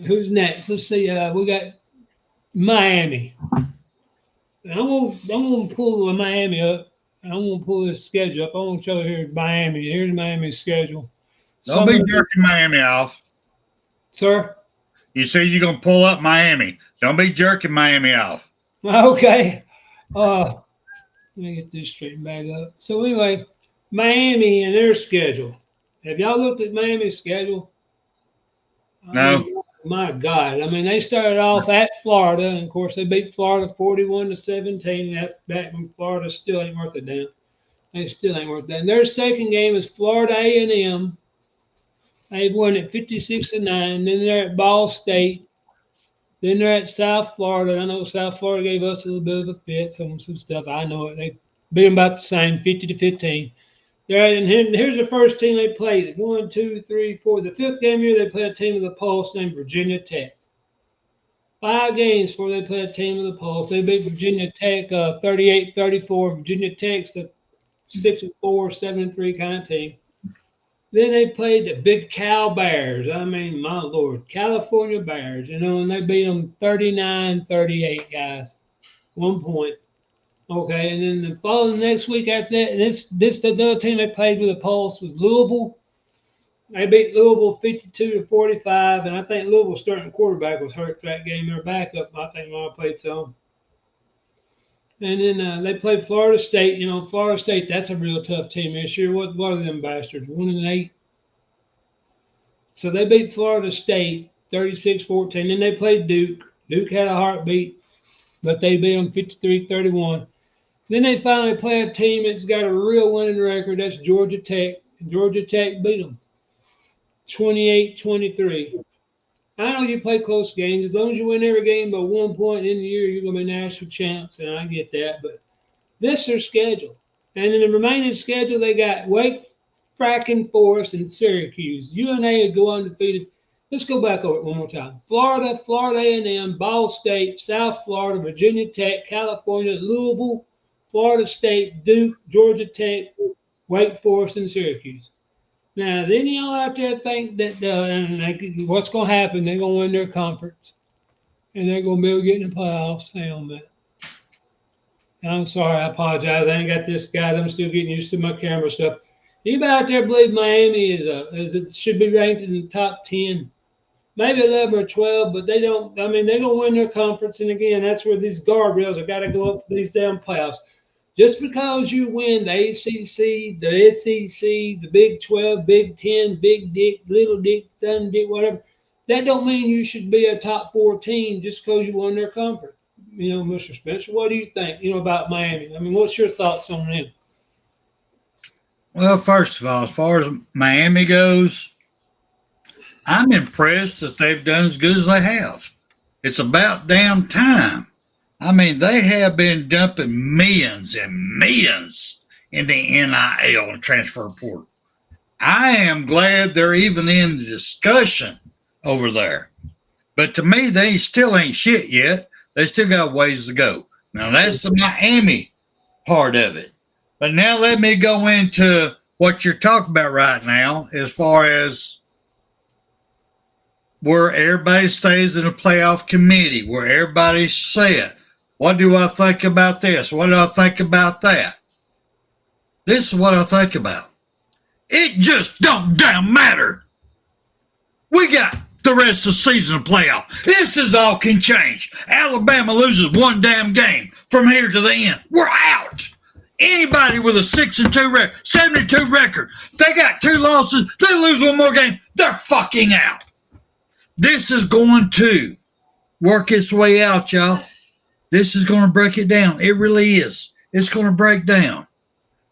who's next? Let's see. We got Miami. And I'm gonna pull Miami up. And I'm gonna pull this schedule up. I want to show you here Miami. Here's Miami's schedule. Don't be jerking Miami off. Sir? You said you're going to pull up Miami. Don't be jerking Miami off. Okay. Let me get this straightened back up. So anyway, Miami and their schedule. Have y'all looked at Miami's schedule? No. My God. I mean, they started off at Florida, and of course they beat Florida 41-17. And that's back when Florida still ain't worth a damn. They still ain't worth that. And their second game is Florida A&M. They've won it 56-9. Then they're at Ball State. Then they're at South Florida. I know South Florida gave us a little bit of a fit, some stuff. I know it. They beat them about the same, 50-15. And here's the first team they played. 1, 2, 3, 4. The fifth game here, they played a team of the Pulse named Virginia Tech. 5 games before they played a team of the Pulse. They beat Virginia Tech 38-34. Virginia Tech's the 6-4, 7-3 kind of team. Then they played the Big Cal Bears. I mean, my Lord, California Bears, and they beat them 39-38, guys. 1 point. Okay, and then the following next week after that, the other team they played with the Pulse was Louisville. They beat Louisville 52-45, and I think Louisville's starting quarterback was hurt for that game. Their backup, I think, might have played some. And then they played Florida State. Florida State, that's a real tough team this year. What are them bastards? 1-8. So they beat Florida State 36-14. Then they played Duke. Duke had a heartbeat, but they beat them 53-31. Then they finally play a team that's got a real winning record. That's Georgia Tech. And Georgia Tech beat them 28-23. I know you play close games. As long as you win every game by 1 point in the year, you're going to be national champs, and I get that. But This is their schedule. And in the remaining schedule, they got Wake, fracking Forest, and Syracuse. UNA would go undefeated. Let's go back over it one more time. Florida, Florida A&M, Ball State, South Florida, Virginia Tech, California, Louisville, Florida State, Duke, Georgia Tech, Wake Forest, and Syracuse. Now, then y'all out there think that what's going to happen? They're going to win their conference, and they're going to be able to get in the playoffs. Hang on a minute. I'm sorry, I apologize. I ain't got this, guys. I'm still getting used to my camera stuff. Anybody out there believe Miami should be ranked in the top 10? Maybe 11 or 12, but they don't. I mean, they're going to win their conference. And again, that's where these guardrails have got to go up for these damn playoffs. Just because you win the ACC, the SEC, the Big 12, Big 10, Big Dick, Little Dick, Thumb Dick, whatever, that don't mean you should be a top 14 just because you won their conference. You know, Mr. Spencer, what do you think, about Miami? I mean, what's your thoughts on them? Well, first of all, as far as Miami goes, I'm impressed that they've done as good as they have. It's about damn time. I mean, they have been dumping millions and millions in the NIL and transfer portal. I am glad they're even in the discussion over there. But to me, they still ain't shit yet. They still got ways to go. Now, that's the Miami part of it. But now let me go into what you're talking about right now as far as where everybody stays in a playoff committee, where everybody's set. What do I think about this? What do I think about that? This is what I think about. It just don't damn matter. We got the rest of the season to play off. This is all can change. Alabama loses one damn game from here to the end. We're out. Anybody with a 6-2 record, 72 record, they got 2 losses, they lose one more game, they're fucking out. This is going to work its way out, y'all. This is going to break it down. It really is. It's going to break down.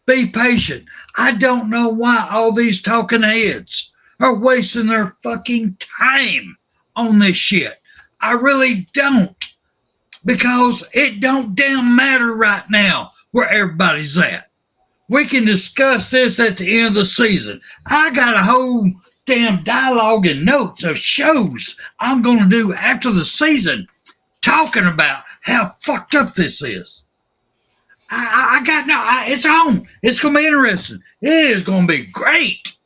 Be patient. I don't know why all these talking heads are wasting their fucking time on this shit. I really don't. Because it don't damn matter right now where everybody's at. We can discuss this at the end of the season. I got a whole damn dialogue and notes of shows I'm going to do after the season talking about how fucked up this is. It's on. It's going to be interesting. It is going to be great.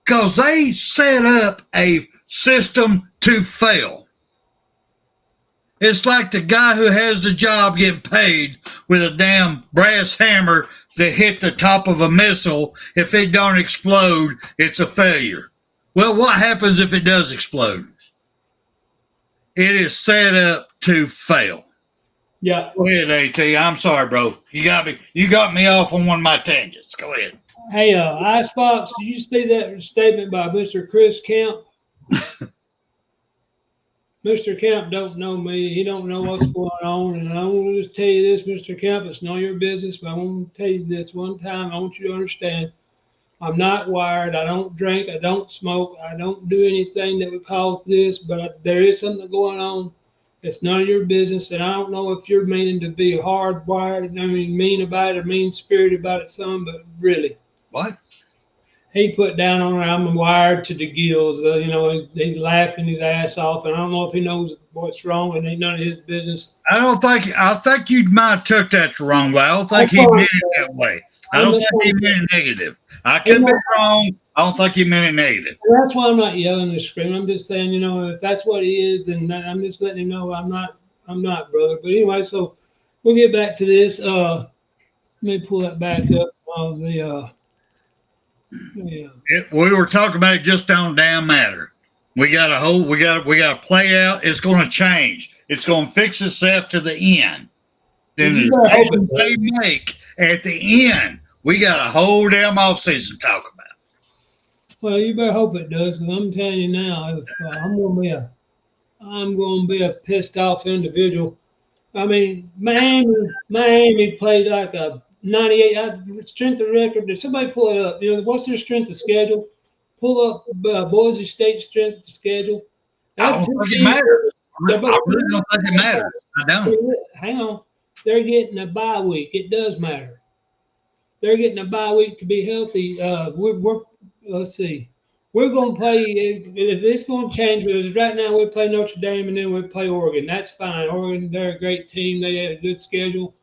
Because they set up a system to fail. It's like the guy who has the job getting paid with a damn brass hammer that hit the top of a missile. If it don't explode, it's a failure. Well, what happens if it does explode? It is set up to fail. Yeah. Go ahead, AT. I'm sorry, bro. You got me off on one of my tangents. Go ahead. Hey, Icebox, did you see that statement by Mr. Chris Kemp? Mr. Kemp don't know me. He don't know what's going on. And I want to just tell you this, Mr. Kemp, it's none of your business, but I want to tell you this one time. I want you to understand, I'm not wired. I don't drink. I don't smoke. I don't do anything that would cause this, but there is something going on. It's none of your business. And I don't know if you're meaning to be hardwired, mean about it or mean-spirited about it some, but really. What? He put down on I'm wired to the gills. He's laughing his ass off, and I don't know if he knows what's wrong, and ain't none of his business. I think you might have took that the wrong way. I don't think he meant it that way. I don't think he meant it negative. I could be wrong. I don't think he meant it negative. That's why I'm not yelling and screaming. I'm just saying, if that's what he is, then I'm just letting him know I'm not, brother. But anyway, so we'll get back to this. Let me pull that back up. We were talking about it just don't damn matter. We got to play out. It's going to change. It's going to fix itself to the end. Then the decisions they make at the end, we got a whole damn offseason to talk about. Well, you better hope it does, because I'm telling you now, if I'm going to be a pissed off individual. I mean, Miami played like a 98 strength of record. Did somebody pull it up? What's their strength of schedule? Pull up Boise State strength of schedule. I don't think it matters. I really don't think it matters. I don't. Hang on. They're getting a bye week. It does matter. They're getting a bye week to be healthy. Let's see. We're going to play. If it's going to change, because right now we play Notre Dame and then we play Oregon. That's fine. Oregon, they're a great team. They had a good schedule,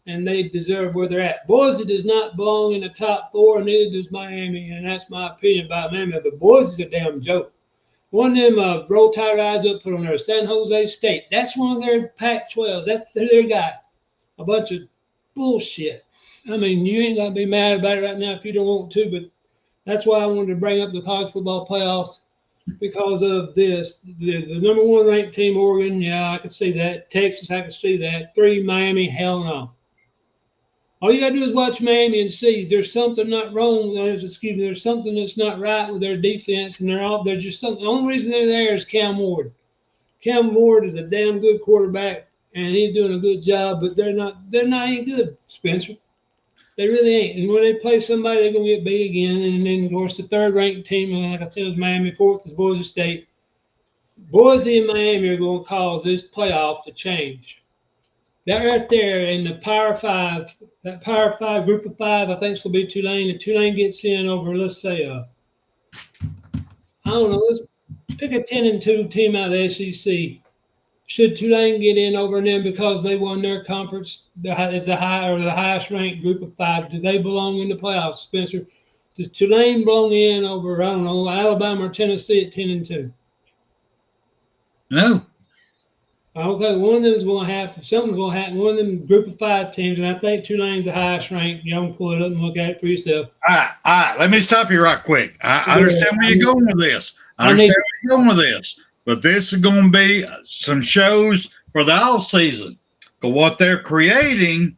and they deserve where they're at. Boise does not belong in the top four, and neither does Miami, and that's my opinion about Miami. But Boise's a damn joke. One of them roll tide eyes up, put on there. San Jose State. That's one of their Pac-12s. That's who they got. A bunch of bullshit. I mean, you ain't gonna be mad about it right now if you don't want to, but that's why I wanted to bring up the college football playoffs because of this. The number one ranked team, Oregon, yeah, I could see that. Texas, I could see that. 3, Miami, hell no. All you gotta do is watch Miami and see there's something not wrong. There's something that's not right with their defense, and they're just something. The only reason they're there is Cam Ward. Cam Ward is a damn good quarterback, and he's doing a good job, but they're not any good, Spencer. They really ain't. And when they play somebody, they're going to get big again. And then, of course, the third-ranked team, like I said, is Miami. Fourth is Boise State. Boise and Miami are going to cause this playoff to change. That right there in the Power 5, that Power 5, group of 5, I think it's going to be Tulane. If Tulane gets in over, let's say, I don't know, let's pick a 10-2 team out of the SEC. Should Tulane get in over them because they won their conference as the highest ranked group of 5? Do they belong in the playoffs, Spencer? Does Tulane belong in over, I don't know, Alabama or Tennessee at 10-2? No. Okay, one of them is going to happen. Something's going to happen. One of them group of 5 teams, and I think Tulane's the highest ranked. Y'all can pull it up and look at it for yourself. All right. Let me stop you right quick. I understand where you're going with this. But this is going to be some shows for the off season. But what they're creating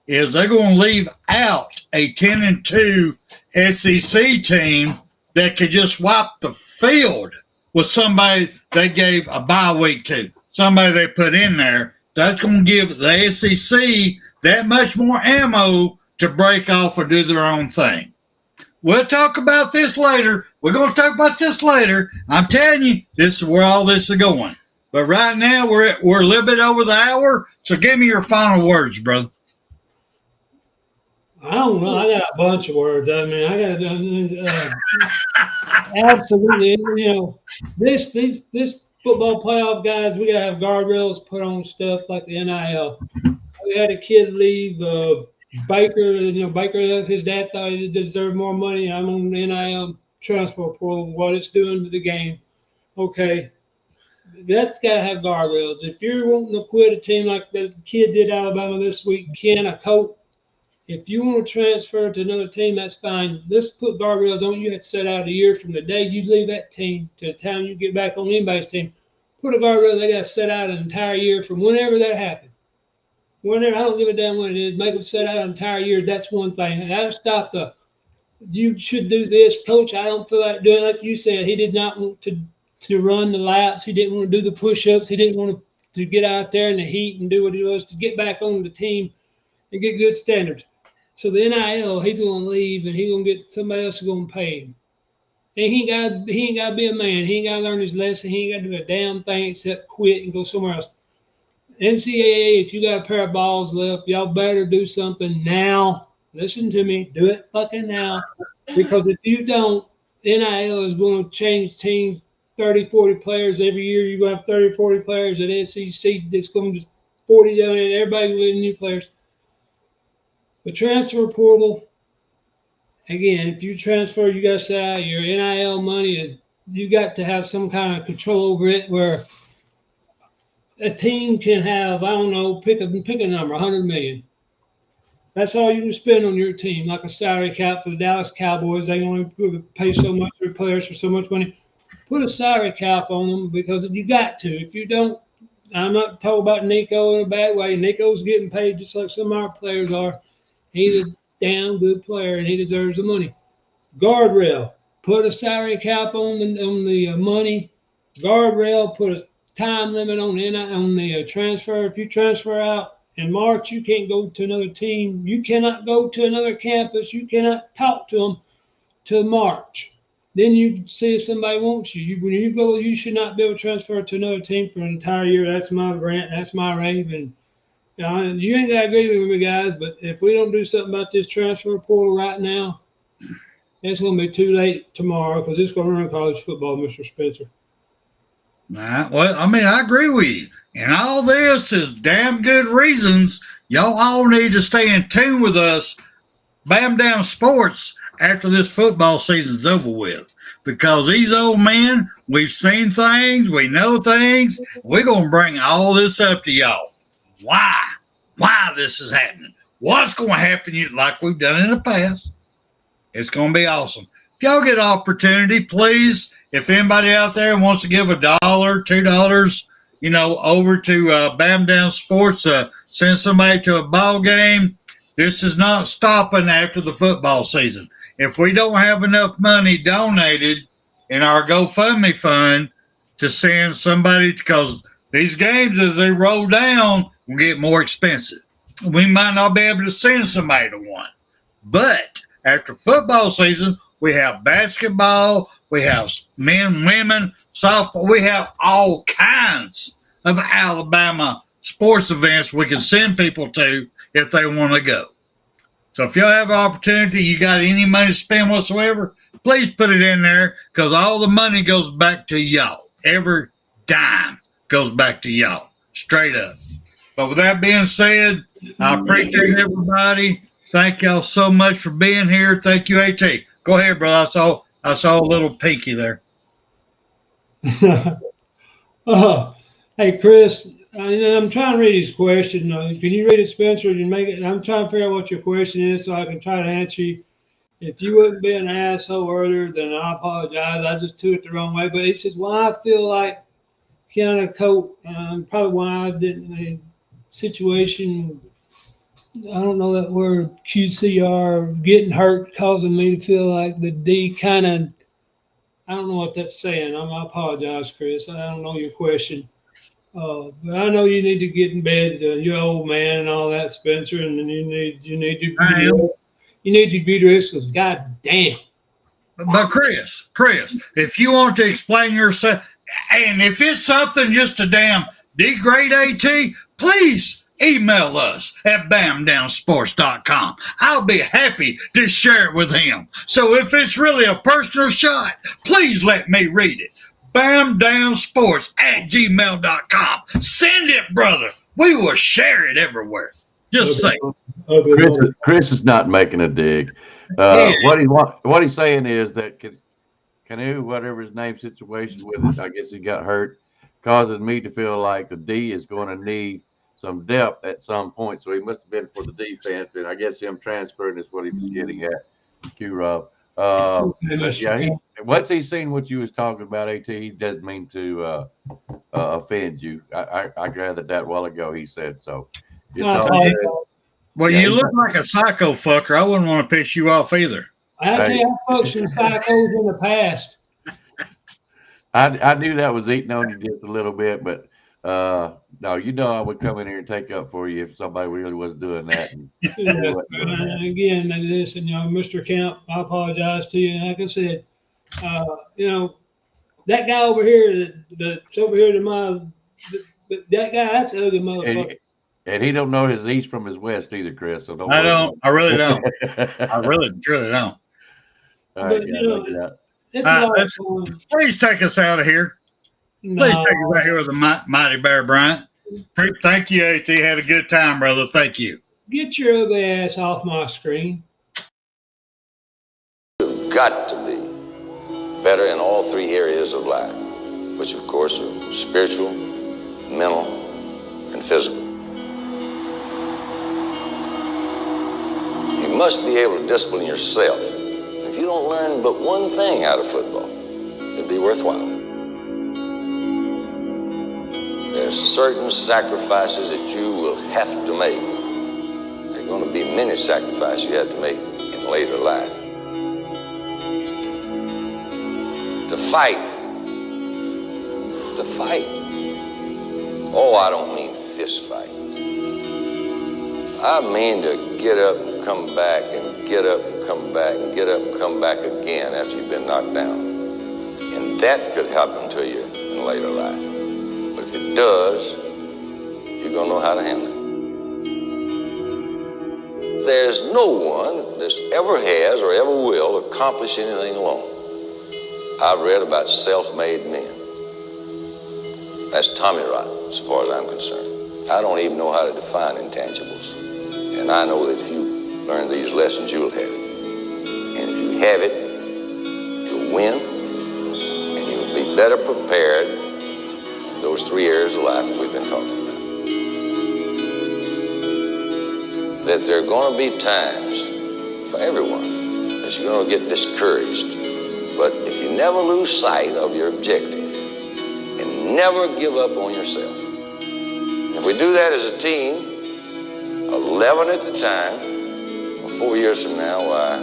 is they're going to leave out a 10-2 SEC team that could just wipe the field with somebody they gave a bye week to, somebody they put in there. That's going to give the SEC that much more ammo to break off or do their own thing. We'll talk about this later. We're going to talk about this later. I'm telling you, this is where all this is going. But right now, we're a little bit over the hour, so give me your final words, bro. I don't know. I got a bunch of words. I mean, I got absolutely. You know, this football playoff guys, we got to have guardrails put on stuff like the NIL. We had a kid leave. Baker, Baker, his dad thought he deserved more money. I'm on the NIL transfer portal, what it's doing to the game. Okay, that's got to have guardrails. If you're wanting to quit a team like the kid did Alabama this week, Ken, a coach, if you want to transfer to another team, that's fine. Let's put guardrails on. You have to set out a year from the day you leave that team to the time you get back on anybody's team. Put a guardrail. They got to set out an entire year from whenever that happened. Whenever, I don't give a damn what it is. Make them set out an entire year. That's one thing. And that'll stop you should do this. Coach, I don't feel like doing it. Like you said, he did not want to run the laps. He didn't want to do the push-ups. He didn't want to get out there in the heat and do what he was to get back on the team and get good standards. So the NIL, he's going to leave, and he's going to get somebody else going to pay him. And he ain't got to be a man. He ain't got to learn his lesson. He ain't got to do a damn thing except quit and go somewhere else. NCAA, if you got a pair of balls left, y'all better do something now. Listen to me. Do it fucking now. Because if you don't, NIL is going to change teams, 30, 40 players every year. You're going to have 30, 40 players at SEC. It's going to just 40 down and everybody with new players. The transfer portal, again, if you transfer, you got to set out your NIL money, and you got to have some kind of control over it where a team can have, I don't know, pick a number, 100 million. That's all you can spend on your team, like a salary cap for the Dallas Cowboys. They only pay so much for players for so much money. Put a salary cap on them because you got to. If you don't, I'm not talking about Nico in a bad way. Nico's getting paid just like some of our players are. He's a damn good player, and he deserves the money. Guardrail. Put a salary cap on the money. Guardrail. Put a time limit on the transfer. If you transfer out in March, you can't go to another team. You cannot go to another campus. You cannot talk to them till March. Then you see if somebody wants you. When you go, you should not be able to transfer to another team for an entire year. That's my rant. That's my rave. And You ain't got to agree with me, guys, but if we don't do something about this transfer portal right now, it's going to be too late tomorrow because it's going to ruin college football, Mr. Spencer. Nah, well, I mean, I agree with you. And all this is damn good reasons y'all all need to stay in tune with us, Bam Down Sports, after this football season's over with. Because these old men, we've seen things, we know things. We're going to bring all this up to y'all. Why? Why this is happening? What's going to happen like we've done in the past? It's going to be awesome. If y'all get an opportunity, please, if anybody out there wants to give $1, $2, over to Bam Down Sports, send somebody to a ball game. This is not stopping after the football season. If we don't have enough money donated in our GoFundMe fund to send somebody, because these games, as they roll down, will get more expensive. We might not be able to send somebody to one. But after football season, we have basketball, we have men, women, softball, we have all kinds of Alabama sports events we can send people to if they want to go. So if y'all have an opportunity, you got any money to spend whatsoever, please put it in there because all the money goes back to y'all. Every dime goes back to y'all, straight up. But with that being said, I appreciate everybody. Thank y'all so much for being here. Thank you, AT. Go ahead, brother. I saw a little pinky there. Hey, Chris, I'm trying to read his question. Can you read it, Spencer? And make it. I'm trying to figure out what your question is so I can try to answer you. If you wouldn't be an asshole earlier, then I apologize. I just took it the wrong way. But he says, why I feel like Keanu Coat, probably why I didn't, situation, I don't know that word, QCR, getting hurt, causing me to feel like the D kind of, I don't know what that's saying. I apologize, Chris. I don't know your question. But I know you need to get in bed. You're an old man and all that, Spencer, and then you need to be dressed because goddamn. But Chris, if you want to explain yourself, and if it's something just to damn degrade AT, please email us at bamdownsports.com. I'll be happy to share it with him. So if it's really a personal shot, please let me read it. bamdownsports@gmail.com. Send it, brother. We will share it everywhere. Just say. Chris is not making a dig. What he's saying is that Canoe, whatever his name situation with it, I guess he got hurt, causes me to feel like the D is going to need some depth at some point. So he must have been for the defense, and I guess him transferring is what he was getting at. Q-Rob. Once he's seen what you was talking about, AT, he doesn't mean to offend you. I gathered that a while ago. He said so. Well, you look like a psycho fucker. I wouldn't want to piss you off either. I tell you, I fucked some psychos in the past. I knew that was eating on you just a little bit, but no, I would come in here and take up for you if somebody really was doing that. Again, listen, Mr. Kemp, I apologize to you. And like I said, that guy over here, that's over here to that guy, that's an ugly motherfucker. And he don't know his east from his west either, Chris. So I don't. I really don't. I really, truly don't. All right, please take us out of here. Please take us out here with the Mighty Bear Bryant. Thank you, AT. Had a good time, brother. Thank you. Get your ugly ass off my screen. You've got to be better in all three areas of life, which of course are spiritual, mental, and physical. You must be able to discipline yourself. If you don't learn but one thing out of football, it'll be worthwhile. There's certain sacrifices that you will have to make. There are going to be many sacrifices you have to make in later life. To fight. Oh, I don't mean fist fight. I mean to get up and come back and get up and come back and get up and come back again after you've been knocked down. And that could happen to you in later life. But if it does, you're going to know how to handle it. There's no one that ever has or ever will accomplish anything alone. I've read about self-made men. That's Tommy rot, as far as I'm concerned. I don't even know how to define intangibles. And I know that if you learn these lessons, you'll have it. And if you have it, you'll win, and you'll be better prepared in those 3 areas of life that we've been talking about. That there are going to be times for everyone that you're going to get discouraged. But if you never lose sight of your objective and never give up on yourself, if we do that as a team, 11 at the time, 4 years from now, why,